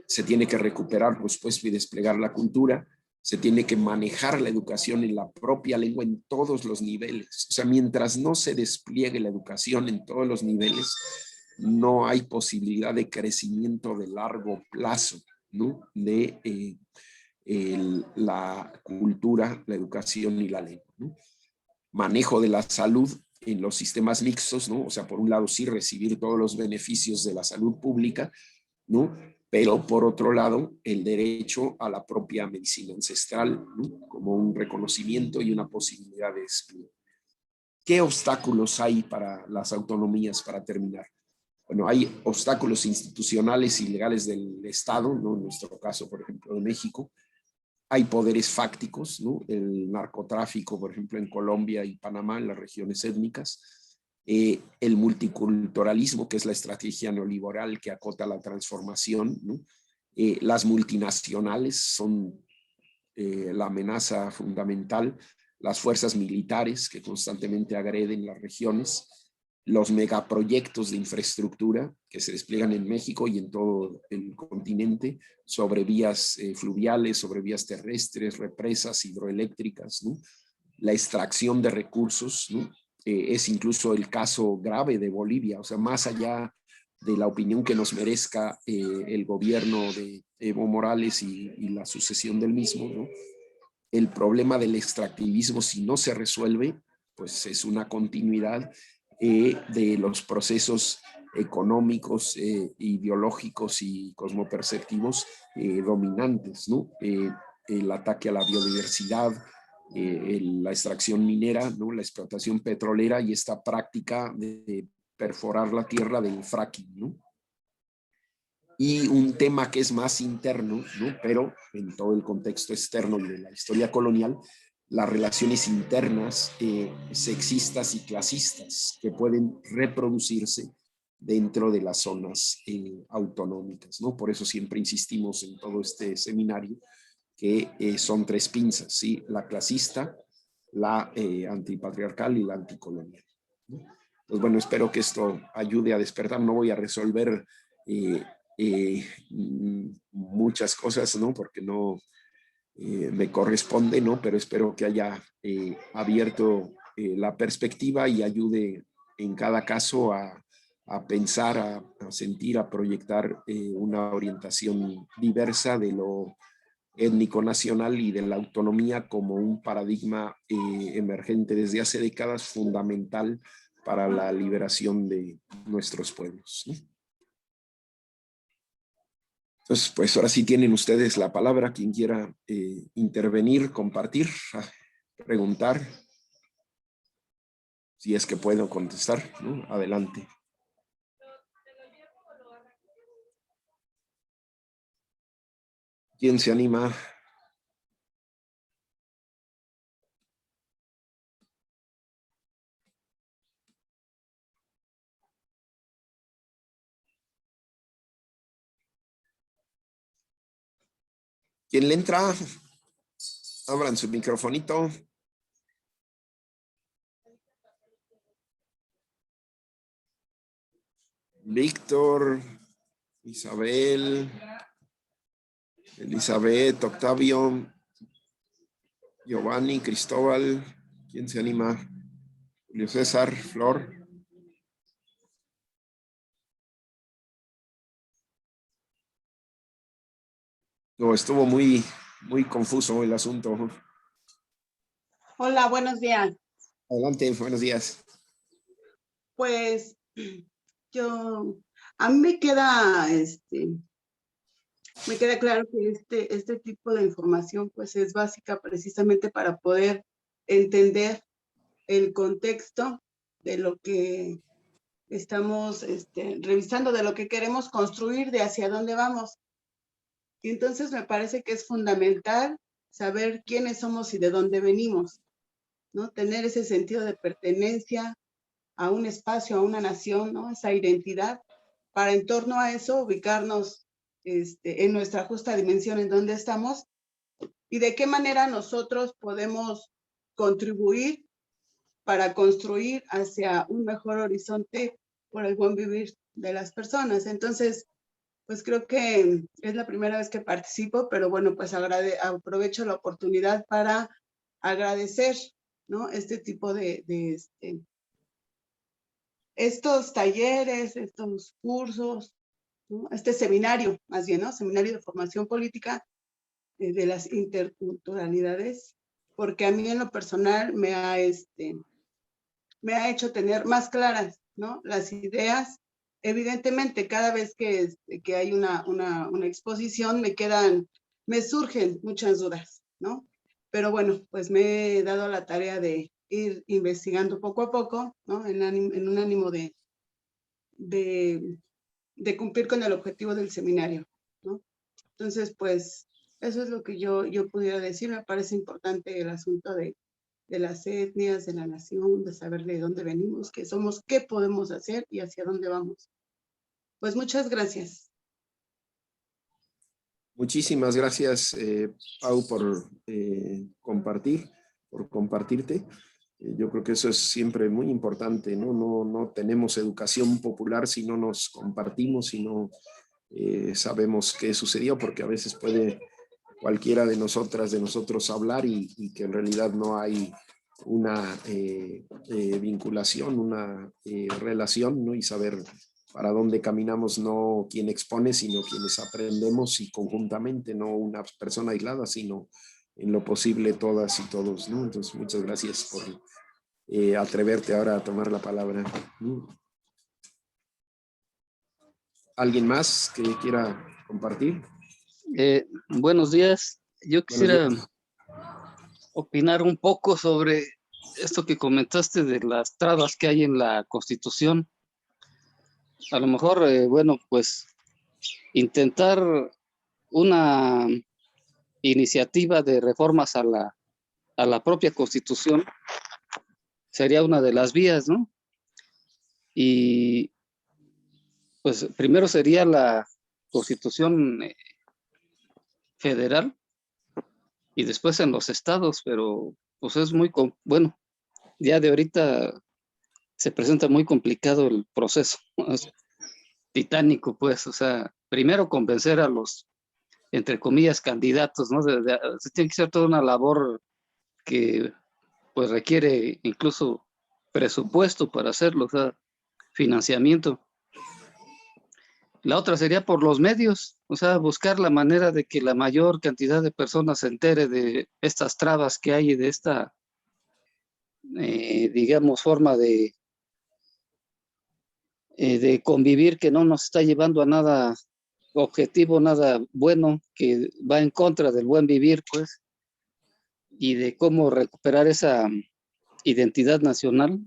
Se tiene que recuperar, por supuesto, y desplegar la cultura, se tiene que manejar la educación en la propia lengua en todos los niveles. O sea, mientras no se despliegue la educación en todos los niveles, no hay posibilidad de crecimiento de largo plazo, ¿no? De la cultura, la educación y la lengua, ¿no? Manejo de la salud en los sistemas mixtos, ¿no? O sea, por un lado sí recibir todos los beneficios de la salud pública, ¿no? Pero por otro lado, el derecho a la propia medicina ancestral, ¿no? Como un reconocimiento y una posibilidad de despliegue. ¿Qué obstáculos hay para las autonomías para terminar? Bueno, hay obstáculos institucionales y legales del Estado, ¿no? En nuestro caso, por ejemplo, de México. Hay poderes fácticos, ¿no? El narcotráfico, por ejemplo, en Colombia y Panamá, en las regiones étnicas. El multiculturalismo, que es la estrategia neoliberal que acota la transformación, ¿no? Las multinacionales son la amenaza fundamental, las fuerzas militares que constantemente agreden las regiones, los megaproyectos de infraestructura que se despliegan en México y en todo el continente sobre vías fluviales, sobre vías terrestres, represas hidroeléctricas, ¿no? La extracción de recursos, ¿no? Es incluso el caso grave de Bolivia, o sea, más allá de la opinión que nos merezca el gobierno de Evo Morales y la sucesión del mismo, ¿no? El problema del extractivismo, si no se resuelve, pues es una continuidad de los procesos económicos, ideológicos y cosmoperceptivos dominantes, ¿no? El ataque a la biodiversidad, la extracción minera, ¿no? La explotación petrolera y esta práctica de perforar la tierra del fracking, ¿no? Y un tema que es más interno, ¿no? Pero en todo el contexto externo de la historia colonial, las relaciones internas sexistas y clasistas que pueden reproducirse dentro de las zonas autonómicas, ¿no? Por eso siempre insistimos en todo este seminario que son tres pinzas, ¿sí? La clasista, la antipatriarcal y la anticolonial, ¿no? Pues bueno, espero que esto ayude a despertar. No voy a resolver muchas cosas, ¿no? Porque no me corresponde, ¿no? Pero espero que haya abierto la perspectiva y ayude en cada caso a pensar, a sentir, a proyectar una orientación diversa de lo étnico nacional y de la autonomía como un paradigma emergente desde hace décadas fundamental para la liberación de nuestros pueblos, ¿no? Entonces, pues ahora sí tienen ustedes la palabra, quien quiera intervenir, compartir, preguntar, si es que puedo contestar, ¿no? Adelante. ¿Quién se anima? ¿Quién le entra? Abran su microfonito. Víctor, Isabel, Elizabeth, Octavio, Giovanni, Cristóbal, ¿quién se anima? Julio César, Flor. No, estuvo muy confuso el asunto. Hola, buenos días. Adelante, buenos días. Pues a mí me queda claro que este tipo de información pues es básica precisamente para poder entender el contexto de lo que estamos revisando, de lo que queremos construir, de hacia dónde vamos. Y entonces me parece que es fundamental saber quiénes somos y de dónde venimos, ¿no? Tener ese sentido de pertenencia a un espacio, a una nación, ¿no? Esa identidad, para en torno a eso ubicarnos en nuestra justa dimensión en donde estamos y de qué manera nosotros podemos contribuir para construir hacia un mejor horizonte por el buen vivir de las personas. Entonces, pues creo que es la primera vez que participo, pero bueno, pues aprovecho la oportunidad para agradecer, ¿no? Este tipo de estos talleres, estos cursos, ¿no? Este seminario, más bien, ¿no? Seminario de formación política de las interculturalidades, porque a mí en lo personal me ha hecho tener más claras, ¿no? Las ideas. Evidentemente, cada vez que hay una exposición me surgen muchas dudas, ¿no? Pero bueno, pues me he dado la tarea de ir investigando poco a poco, ¿no? En un ánimo de cumplir con el objetivo del seminario, ¿no? Entonces, pues, eso es lo que yo pudiera decir. Me parece importante el asunto de las etnias, de la nación, de saber de dónde venimos, qué somos, qué podemos hacer y hacia dónde vamos. Pues muchas gracias. Muchísimas gracias, Pau, por compartirte. Yo creo que eso es siempre muy importante, ¿no? No tenemos educación popular si no nos compartimos, si no sabemos qué sucedió, porque a veces puede cualquiera de nosotros hablar y que en realidad no hay una vinculación, una relación, ¿no? Y saber para dónde caminamos, no quien expone, sino quienes aprendemos y conjuntamente, no una persona aislada, sino en lo posible todas y todos, ¿no? Entonces, muchas gracias por atreverte ahora a tomar la palabra. ¿Alguien más que quiera compartir? Buenos días. Yo quisiera opinar un poco sobre esto que comentaste de las trabas que hay en la Constitución. A lo mejor, bueno, pues intentar una iniciativa de reformas a la propia Constitución sería una de las vías, ¿no? Y pues primero sería la Constitución federal y después en los estados, pero pues es muy, bueno, ya de ahorita se presenta muy complicado el proceso, es titánico, pues, o sea, primero convencer a los, entre comillas, candidatos, ¿no? Se tiene que ser toda una labor que pues requiere incluso presupuesto para hacerlo, o sea, financiamiento. La otra sería por los medios, o sea, buscar la manera de que la mayor cantidad de personas se entere de estas trabas que hay y de esta, digamos, forma de convivir que no nos está llevando a nada objetivo, nada bueno, que va en contra del buen vivir, pues, y de cómo recuperar esa identidad nacional.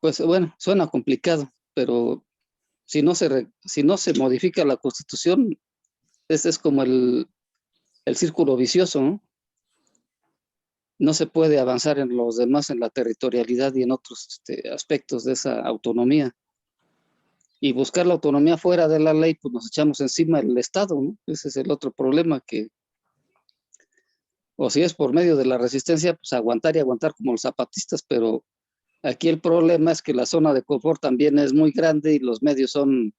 Pues bueno, suena complicado, pero si no se modifica la Constitución, este es como el círculo vicioso, ¿no? No se puede avanzar en los demás, en la territorialidad y en otros aspectos de esa autonomía. Y buscar la autonomía fuera de la ley, pues nos echamos encima el Estado, ¿no? Ese es el otro problema que, o si es por medio de la resistencia, pues aguantar y aguantar como los zapatistas, pero aquí el problema es que la zona de confort también es muy grande y los medios son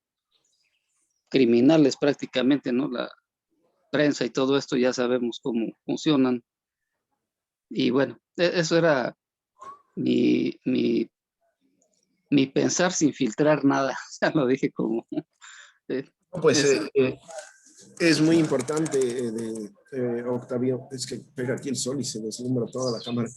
criminales prácticamente, ¿no? prensa y todo esto ya sabemos cómo funcionan. Y bueno, eso era mi pensar sin filtrar nada. Ya lo dije como... Pues eso. es muy importante, Octavio, es que pega aquí el sol y se deslumbra toda la cámara.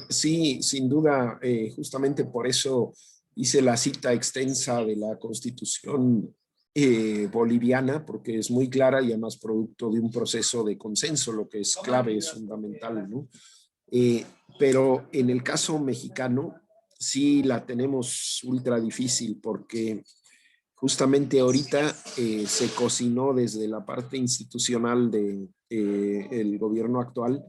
Sí, sin duda, justamente por eso hice la cita extensa de la Constitución boliviana, porque es muy clara y además producto de un proceso de consenso, lo que es clave, es fundamental, ¿no? Pero en el caso mexicano, sí la tenemos ultra difícil porque justamente ahorita se cocinó desde la parte institucional de el gobierno actual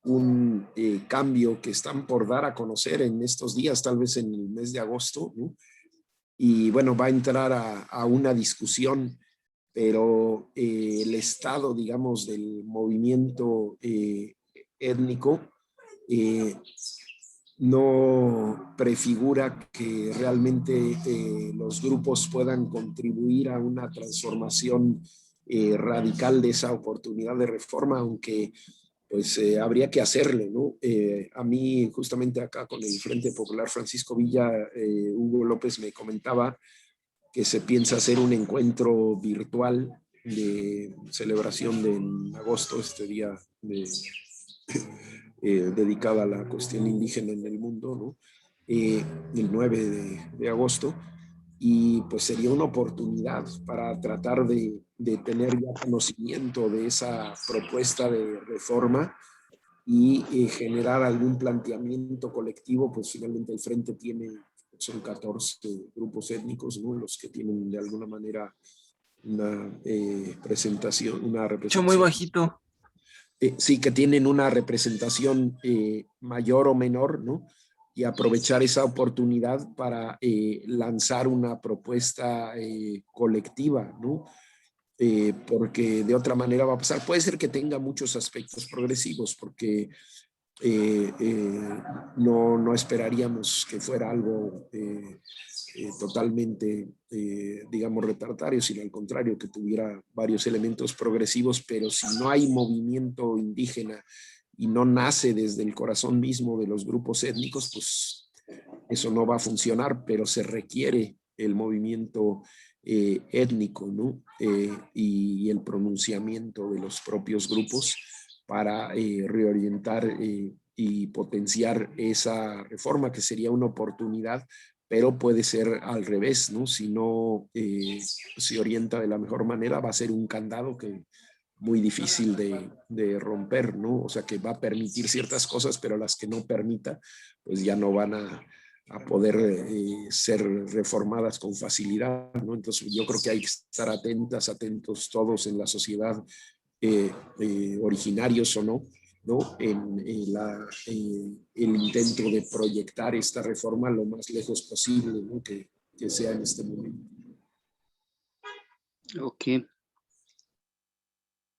un cambio que están por dar a conocer en estos días, tal vez en el mes de agosto, ¿no? Y bueno, va a entrar a una discusión, pero el estado, digamos, del movimiento étnico eh, no prefigura que realmente los grupos puedan contribuir a una transformación radical de esa oportunidad de reforma, aunque pues habría que hacerlo, ¿no? A mí justamente acá con el Frente Popular Francisco Villa, Hugo López me comentaba que se piensa hacer un encuentro virtual de celebración de en agosto, este día de dedicada a la cuestión indígena en el mundo, ¿no? El 9 de agosto, y pues sería una oportunidad para tratar de tener ya conocimiento de esa propuesta de reforma y generar algún planteamiento colectivo, pues finalmente el Frente tiene, son 14 grupos étnicos, ¿no? Los que tienen de alguna manera una presentación, una Escucho muy representación bajito. sí que tienen una representación mayor o menor, ¿no? Y aprovechar esa oportunidad para lanzar una propuesta colectiva, ¿no? Porque de otra manera va a pasar. Puede ser que tenga muchos aspectos progresivos, porque no esperaríamos que fuera algo totalmente, digamos, retardario, sino al contrario, que tuviera varios elementos progresivos, pero si no hay movimiento indígena y no nace desde el corazón mismo de los grupos étnicos, pues eso no va a funcionar, pero se requiere el movimiento étnico, ¿no? Y el pronunciamiento de los propios grupos para reorientar y potenciar esa reforma, que sería una oportunidad, pero puede ser al revés, ¿no? Si no se orienta de la mejor manera, va a ser un candado que muy difícil de romper, ¿no? O sea, que va a permitir ciertas cosas, pero las que no permita, pues ya no van a poder ser reformadas con facilidad, ¿no? Entonces yo creo que hay que estar atentos todos en la sociedad, originarios o no, ¿no? El intento de proyectar esta reforma lo más lejos posible, ¿no? Que sea en este momento. Ok.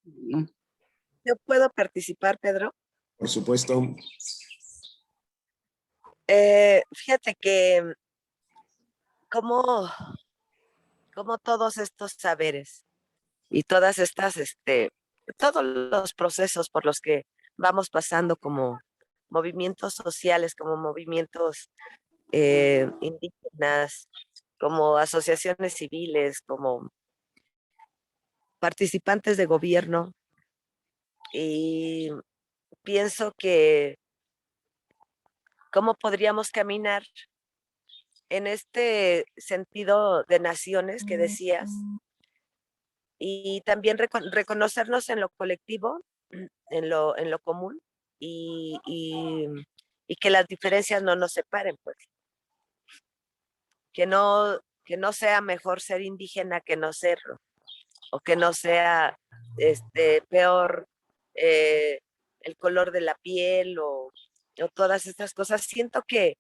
¿No? ¿Yo puedo participar, Pedro? Por supuesto. Fíjate que como, como todos estos saberes y todas estas, todos los procesos por los que vamos pasando como movimientos sociales, como movimientos indígenas, como asociaciones civiles, como participantes de gobierno, y pienso que cómo podríamos caminar en este sentido de naciones que decías, y también reconocernos en lo colectivo, en lo común, y, y, y que las diferencias no nos separen, pues, que no sea mejor ser indígena que no serlo, o que no sea peor eh, el color de la piel o todas estas cosas. Siento que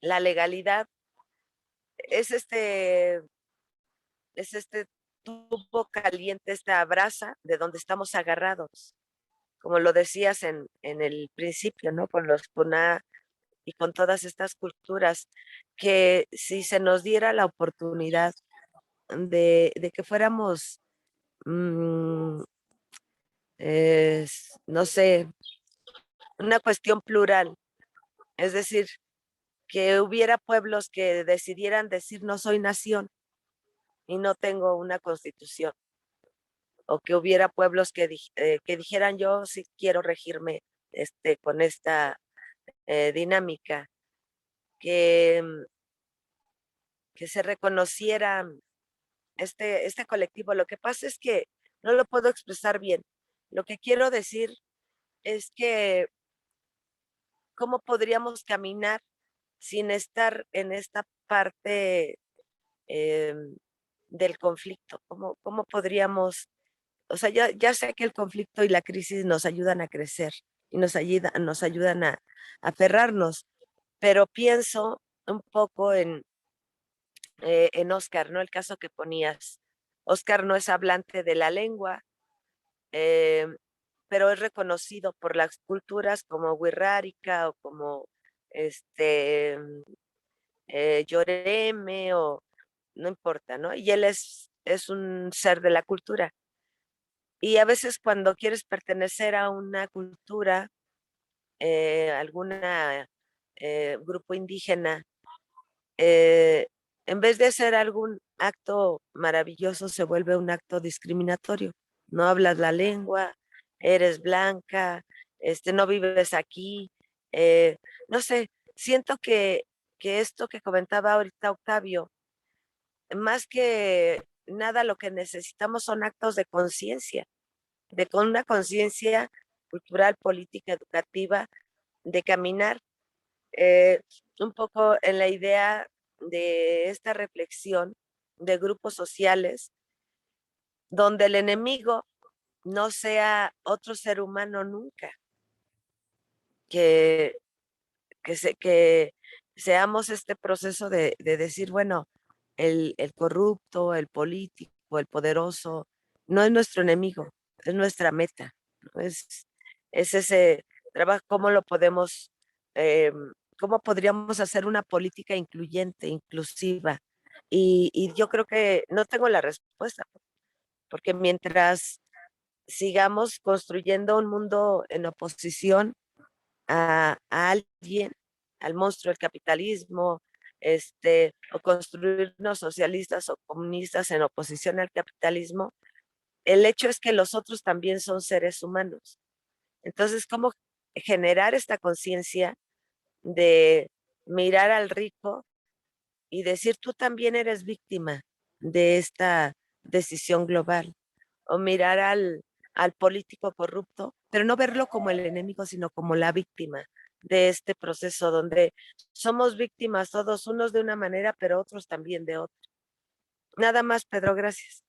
la legalidad es este tubo caliente, esta brasa de donde estamos agarrados, como lo decías en el principio, ¿no? Con los Puná y con todas estas culturas, que si se nos diera la oportunidad de que fuéramos, no sé, una cuestión plural. Es decir, que hubiera pueblos que decidieran decir no soy nación y no tengo una constitución. O que hubiera pueblos que dijeran yo sí quiero regirme con esta dinámica. Que se reconociera este colectivo. Lo que pasa es que no lo puedo expresar bien. Lo que quiero decir es que cómo podríamos caminar sin estar en esta parte del conflicto. ¿Cómo podríamos, o sea, ya sé que el conflicto y la crisis nos ayudan a crecer y nos ayudan a aferrarnos, pero pienso un poco en Oscar, ¿no? El caso que ponías. Oscar no es hablante de la lengua, pero es reconocido por las culturas como Wixárika o como Yoreme o no importa, ¿no? Y él es un ser de la cultura. Y a veces cuando quieres pertenecer a una cultura, alguna grupo indígena, en vez de hacer algún acto maravilloso, se vuelve un acto discriminatorio. No hablas la lengua, eres blanca, no vives aquí. No sé, siento que esto que comentaba ahorita Octavio, más que nada lo que necesitamos son actos de conciencia, con una conciencia cultural, política, educativa, de caminar un poco en la idea de esta reflexión de grupos sociales, donde el enemigo no sea otro ser humano nunca, que, que seamos este proceso de decir, bueno, el corrupto, el político, el poderoso, no es nuestro enemigo, es nuestra meta, ¿no? Es ese trabajo, cómo lo podemos, cómo podríamos hacer una política incluyente, inclusiva. Y yo creo que no tengo la respuesta, porque mientras sigamos construyendo un mundo en oposición a alguien, al monstruo del capitalismo, o construirnos socialistas o comunistas en oposición al capitalismo, el hecho es que los otros también son seres humanos. Entonces, ¿cómo generar esta conciencia de mirar al rico y decir tú también eres víctima de esta decisión global? O mirar al político corrupto, pero no verlo como el enemigo, sino como la víctima de este proceso donde somos víctimas todos, unos de una manera, pero otros también de otra. Nada más, Pedro, gracias.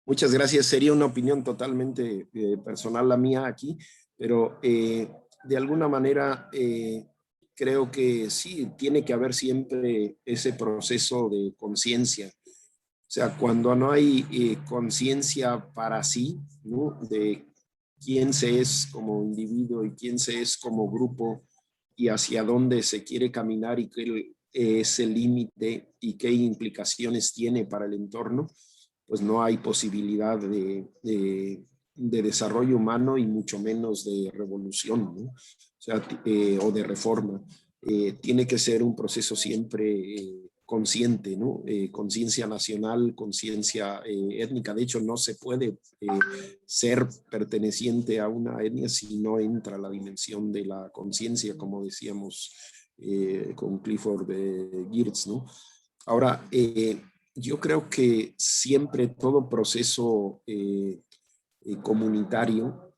Muchas gracias. Sería una opinión totalmente personal la mía aquí, pero de alguna manera creo que sí, tiene que haber siempre ese proceso de conciencia. O sea, cuando no hay conciencia para sí, ¿no? De quién se es como individuo y quién se es como grupo y hacia dónde se quiere caminar y qué es el límite y qué implicaciones tiene para el entorno, pues no hay posibilidad de desarrollo humano y mucho menos de revolución, ¿no? O sea, o de reforma. Tiene que ser un proceso siempre consciente, ¿no? Conciencia nacional, conciencia étnica. De hecho, no se puede ser perteneciente a una etnia si no entra la dimensión de la conciencia, como decíamos con Clifford Geertz, ¿no? Ahora, yo creo que siempre todo proceso comunitario,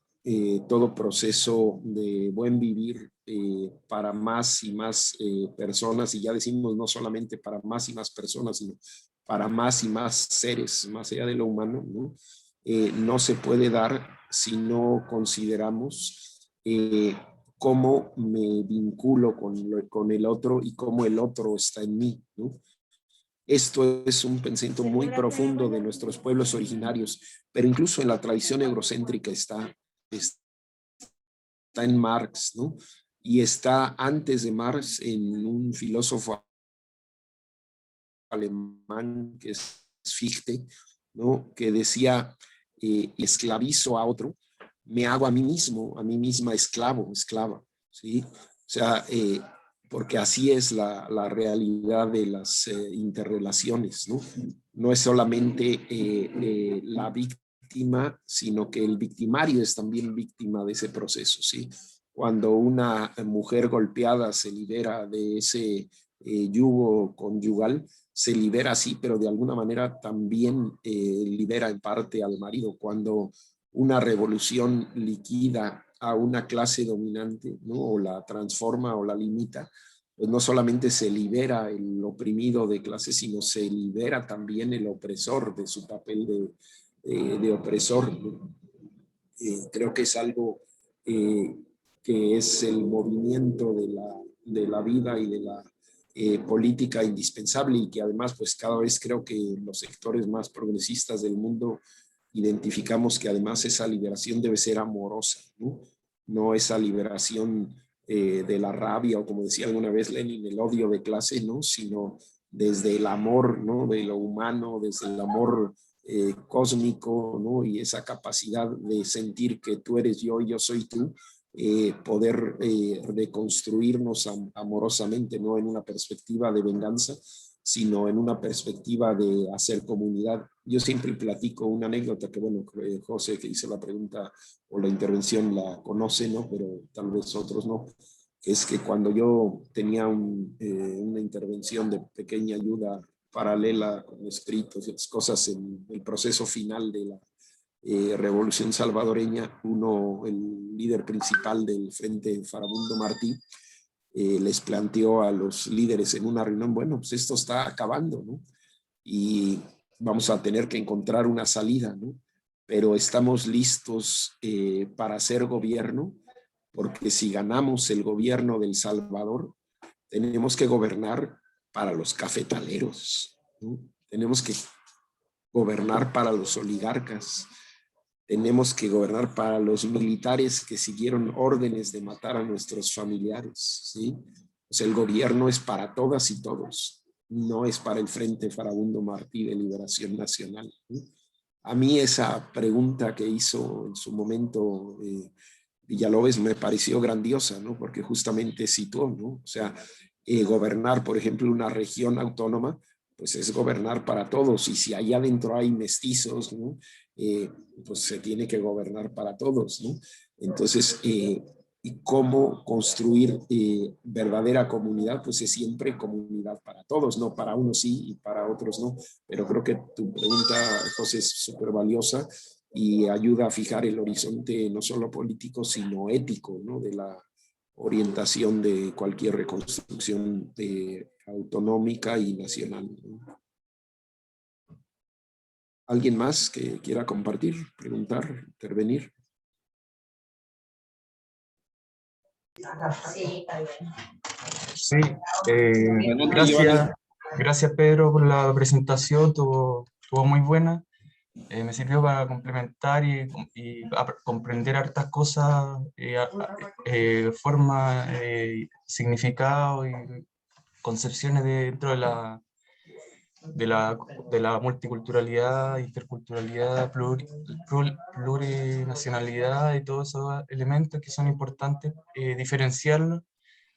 todo proceso de buen vivir para más y más personas, y ya decimos no solamente para más y más personas, sino para más y más seres, más allá de lo humano, ¿no? No se puede dar si no consideramos cómo me vinculo con el otro y cómo el otro está en mí, ¿no? Esto es un pensamiento muy profundo de nuestros pueblos originarios, pero incluso en la tradición eurocéntrica está en Marx, ¿no? y está antes de Marx en un filósofo alemán que es Fichte, ¿no? Que decía, esclavizo a otro, me hago a mí mismo, a mí misma esclavo, esclava, ¿sí? O sea, porque así es la realidad de las interrelaciones, ¿no? No es solamente la víctima, sino que el victimario es también víctima de ese proceso, ¿sí? Cuando una mujer golpeada se libera de ese yugo conyugal, se libera así, pero de alguna manera también libera en parte al marido. Cuando una revolución liquida a una clase dominante, ¿no? O la transforma o la limita, pues no solamente se libera el oprimido de clase, sino se libera también el opresor de su papel de opresor, ¿no? Creo que es algo que es el movimiento de la vida y de la política indispensable, y que además pues cada vez creo que los sectores más progresistas del mundo identificamos que además esa liberación debe ser amorosa, ¿no? No esa liberación de la rabia, o como decía alguna vez Lenin, el odio de clase, ¿no? Sino desde el amor, ¿no? De lo humano, desde el amor cósmico, ¿no? Y esa capacidad de sentir que tú eres yo y yo soy tú, poder reconstruirnos amorosamente, no en una perspectiva de venganza, sino en una perspectiva de hacer comunidad. Yo siempre platico una anécdota que, bueno, José, que hizo la pregunta o la intervención, la conoce, ¿no? Pero tal vez otros no. Es que cuando yo tenía una intervención de pequeña ayuda paralela con escritos y otras cosas en el proceso final de la revolución salvadoreña, el líder principal del Frente Farabundo Martí, les planteó a los líderes en una reunión, bueno, pues esto está acabando, ¿no? Y vamos a tener que encontrar una salida, ¿no? Pero estamos listos para hacer gobierno, porque si ganamos el gobierno del Salvador, tenemos que gobernar para los cafetaleros, ¿no? Tenemos que gobernar para los oligarcas, tenemos que gobernar para los militares que siguieron órdenes de matar a nuestros familiares, ¿sí? O sea, el gobierno es para todas y todos, no es para el Frente Farabundo Martí de Liberación Nacional, ¿sí? A mí esa pregunta que hizo en su momento Villalobos me pareció grandiosa, ¿no? Porque justamente situó, ¿no? O sea, gobernar, por ejemplo, una región autónoma, pues es gobernar para todos, y si allá adentro hay mestizos, ¿no? Pues se tiene que gobernar para todos, ¿no? Entonces, ¿y cómo construir verdadera comunidad? Pues es siempre comunidad para todos, no para unos sí y para otros no. Pero creo que tu pregunta, José, es súper valiosa y ayuda a fijar el horizonte no solo político, sino ético, ¿no? De la orientación de cualquier reconstrucción autonómica y nacional, ¿no? ¿Alguien más que quiera compartir, preguntar, intervenir? Sí, Adelante, gracias, gracias Pedro por la presentación, estuvo muy buena. Me sirvió para complementar y comprender hartas cosas, forma, significado y concepciones dentro de la multiculturalidad, interculturalidad, plurinacionalidad y todos esos elementos que son importantes diferenciarlos,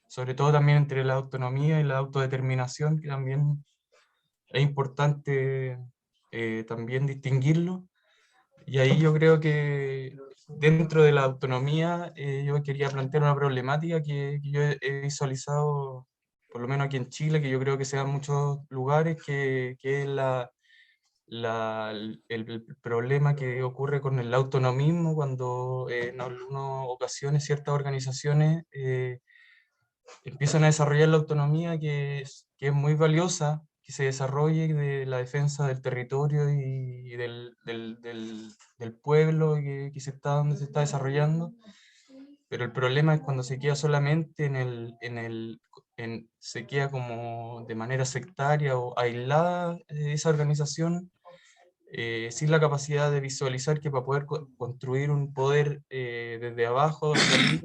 sobre todo también entre la autonomía y la autodeterminación, que también es importante también distinguirlo. Y ahí yo creo que dentro de la autonomía yo quería plantear una problemática que yo he visualizado, por lo menos aquí en Chile, que yo creo que se da en muchos lugares, que es el problema que ocurre con el autonomismo, cuando en algunas ocasiones ciertas organizaciones empiezan a desarrollar la autonomía que es muy valiosa, que se desarrolle de la defensa del territorio y del pueblo donde se está desarrollando, pero el problema es cuando se queda solamente se queda como de manera sectaria o aislada esa organización, sin la capacidad de visualizar que para poder construir un poder desde abajo hacia arriba,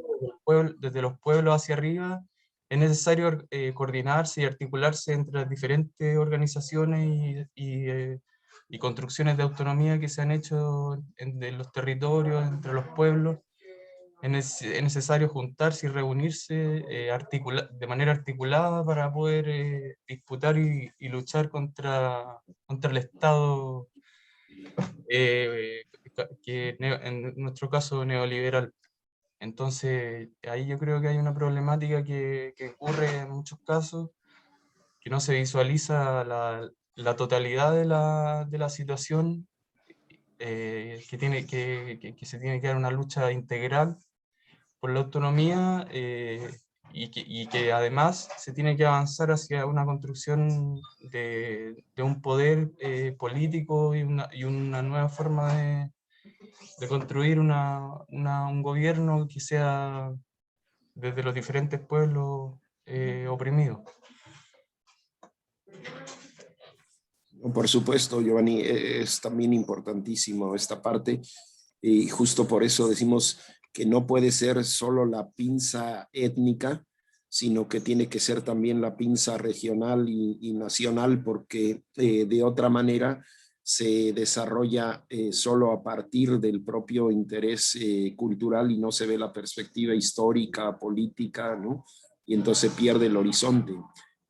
desde los pueblos hacia arriba, es necesario coordinarse y articularse entre las diferentes organizaciones y construcciones de autonomía que se han hecho en los territorios, entre los pueblos. Es necesario juntarse y reunirse de manera articulada para poder disputar y luchar contra el Estado, en nuestro caso neoliberal. Entonces, ahí yo creo que hay una problemática que ocurre en muchos casos, que no se visualiza la totalidad de la situación, que se tiene que dar una lucha integral por la autonomía, y que además se tiene que avanzar hacia una construcción de un poder político y una nueva forma de construir un gobierno que sea desde los diferentes pueblos oprimidos. Por supuesto, Giovanni, es también importantísimo esta parte y justo por eso decimos que no puede ser solo la pinza étnica, sino que tiene que ser también la pinza regional y nacional, porque de otra manera se desarrolla solo a partir del propio interés cultural y no se ve la perspectiva histórica, política, ¿no? Y entonces pierde el horizonte.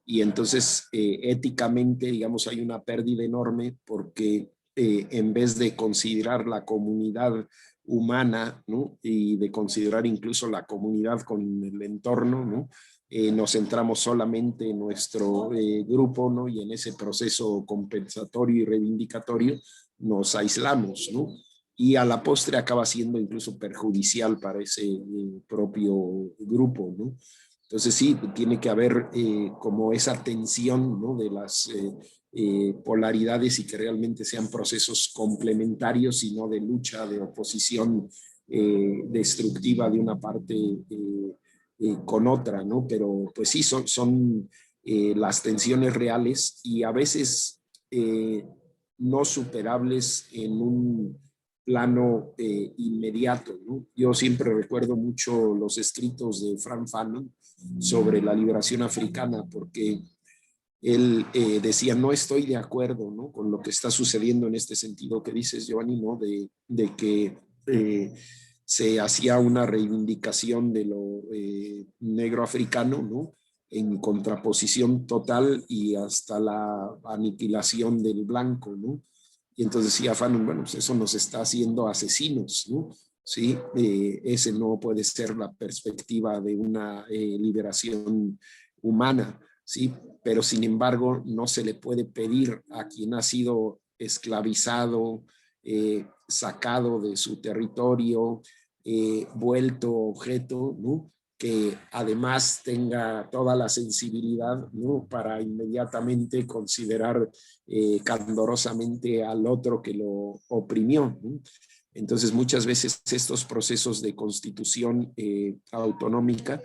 Y entonces éticamente, digamos, hay una pérdida enorme porque en vez de considerar la comunidad humana, ¿no? Y de considerar incluso la comunidad con el entorno, ¿no? Nos centramos solamente en nuestro grupo, ¿no? Y en ese proceso compensatorio y reivindicatorio nos aislamos, ¿no? Y a la postre acaba siendo incluso perjudicial para ese propio grupo, ¿no? Entonces sí, tiene que haber como esa tensión, ¿no? De las polaridades y que realmente sean procesos complementarios y no de lucha, de oposición destructiva de una parte con otra, ¿no? Pero pues sí, son las tensiones reales y a veces no superables en un plano inmediato, ¿no? Yo siempre recuerdo mucho los escritos de Frank Fanon sobre la liberación africana, porque él decía, no estoy de acuerdo, ¿no? Con lo que está sucediendo en este sentido que dices, Giovanni, ¿no? De que se hacía una reivindicación de lo negro africano, ¿no? En contraposición total y hasta la aniquilación del blanco, ¿no? Y entonces decía Fanon, bueno, pues eso nos está haciendo asesinos, ¿no? Sí, ese no puede ser la perspectiva de una liberación humana, ¿sí? Pero sin embargo no se le puede pedir a quien ha sido esclavizado, sacado de su territorio, vuelto objeto, ¿no? Que además tenga toda la sensibilidad, ¿no? Para inmediatamente considerar candorosamente al otro que lo oprimió, ¿no? Entonces muchas veces estos procesos de constitución autonómica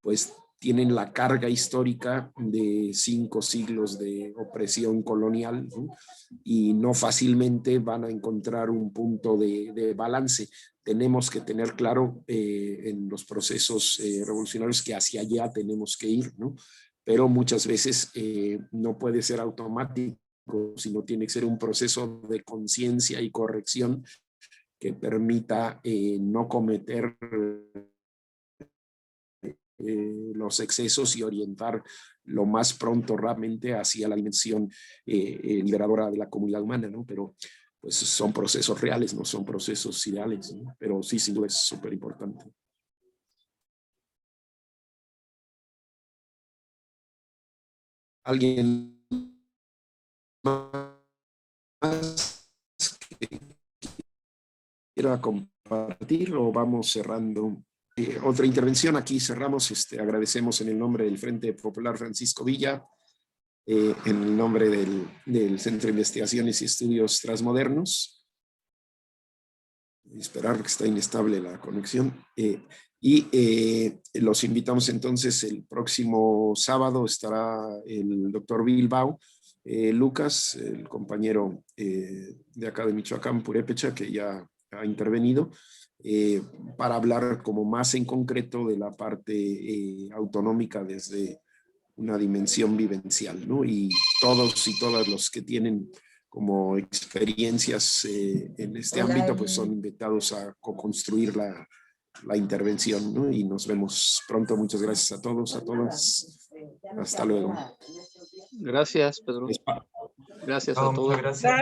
pues tienen la carga histórica de 5 siglos de opresión colonial, ¿no? Y no fácilmente van a encontrar un punto de balance. Tenemos que tener claro en los procesos revolucionarios que hacia allá tenemos que ir, ¿no? Pero muchas veces no puede ser automático, sino tiene que ser un proceso de conciencia y corrección que permita no cometer los excesos y orientar lo más pronto realmente hacia la dimensión liberadora de la comunidad humana, ¿no? Pero pues son procesos reales, no son procesos ideales, ¿no? Pero sí, sin duda es súper importante. ¿Alguien más que quiera compartir o vamos cerrando? Otra intervención, aquí cerramos, agradecemos en el nombre del Frente Popular Francisco Villa, en el nombre del Centro de Investigaciones y Estudios Transmodernos. Esperar que está inestable la conexión. Los invitamos entonces el próximo sábado, estará el doctor Bilbao, Lucas, el compañero de acá de Michoacán, Purépecha, que ya ha intervenido, para hablar como más en concreto de la parte autonómica desde una dimensión vivencial, ¿no? Y todos y todas los que tienen como experiencias en este ámbito, pues son invitados a co-construir la intervención, ¿no? Y nos vemos pronto. Muchas gracias a todos, a todas. Hasta luego. Gracias, Pedro. Gracias a No, todos. muchas gracias.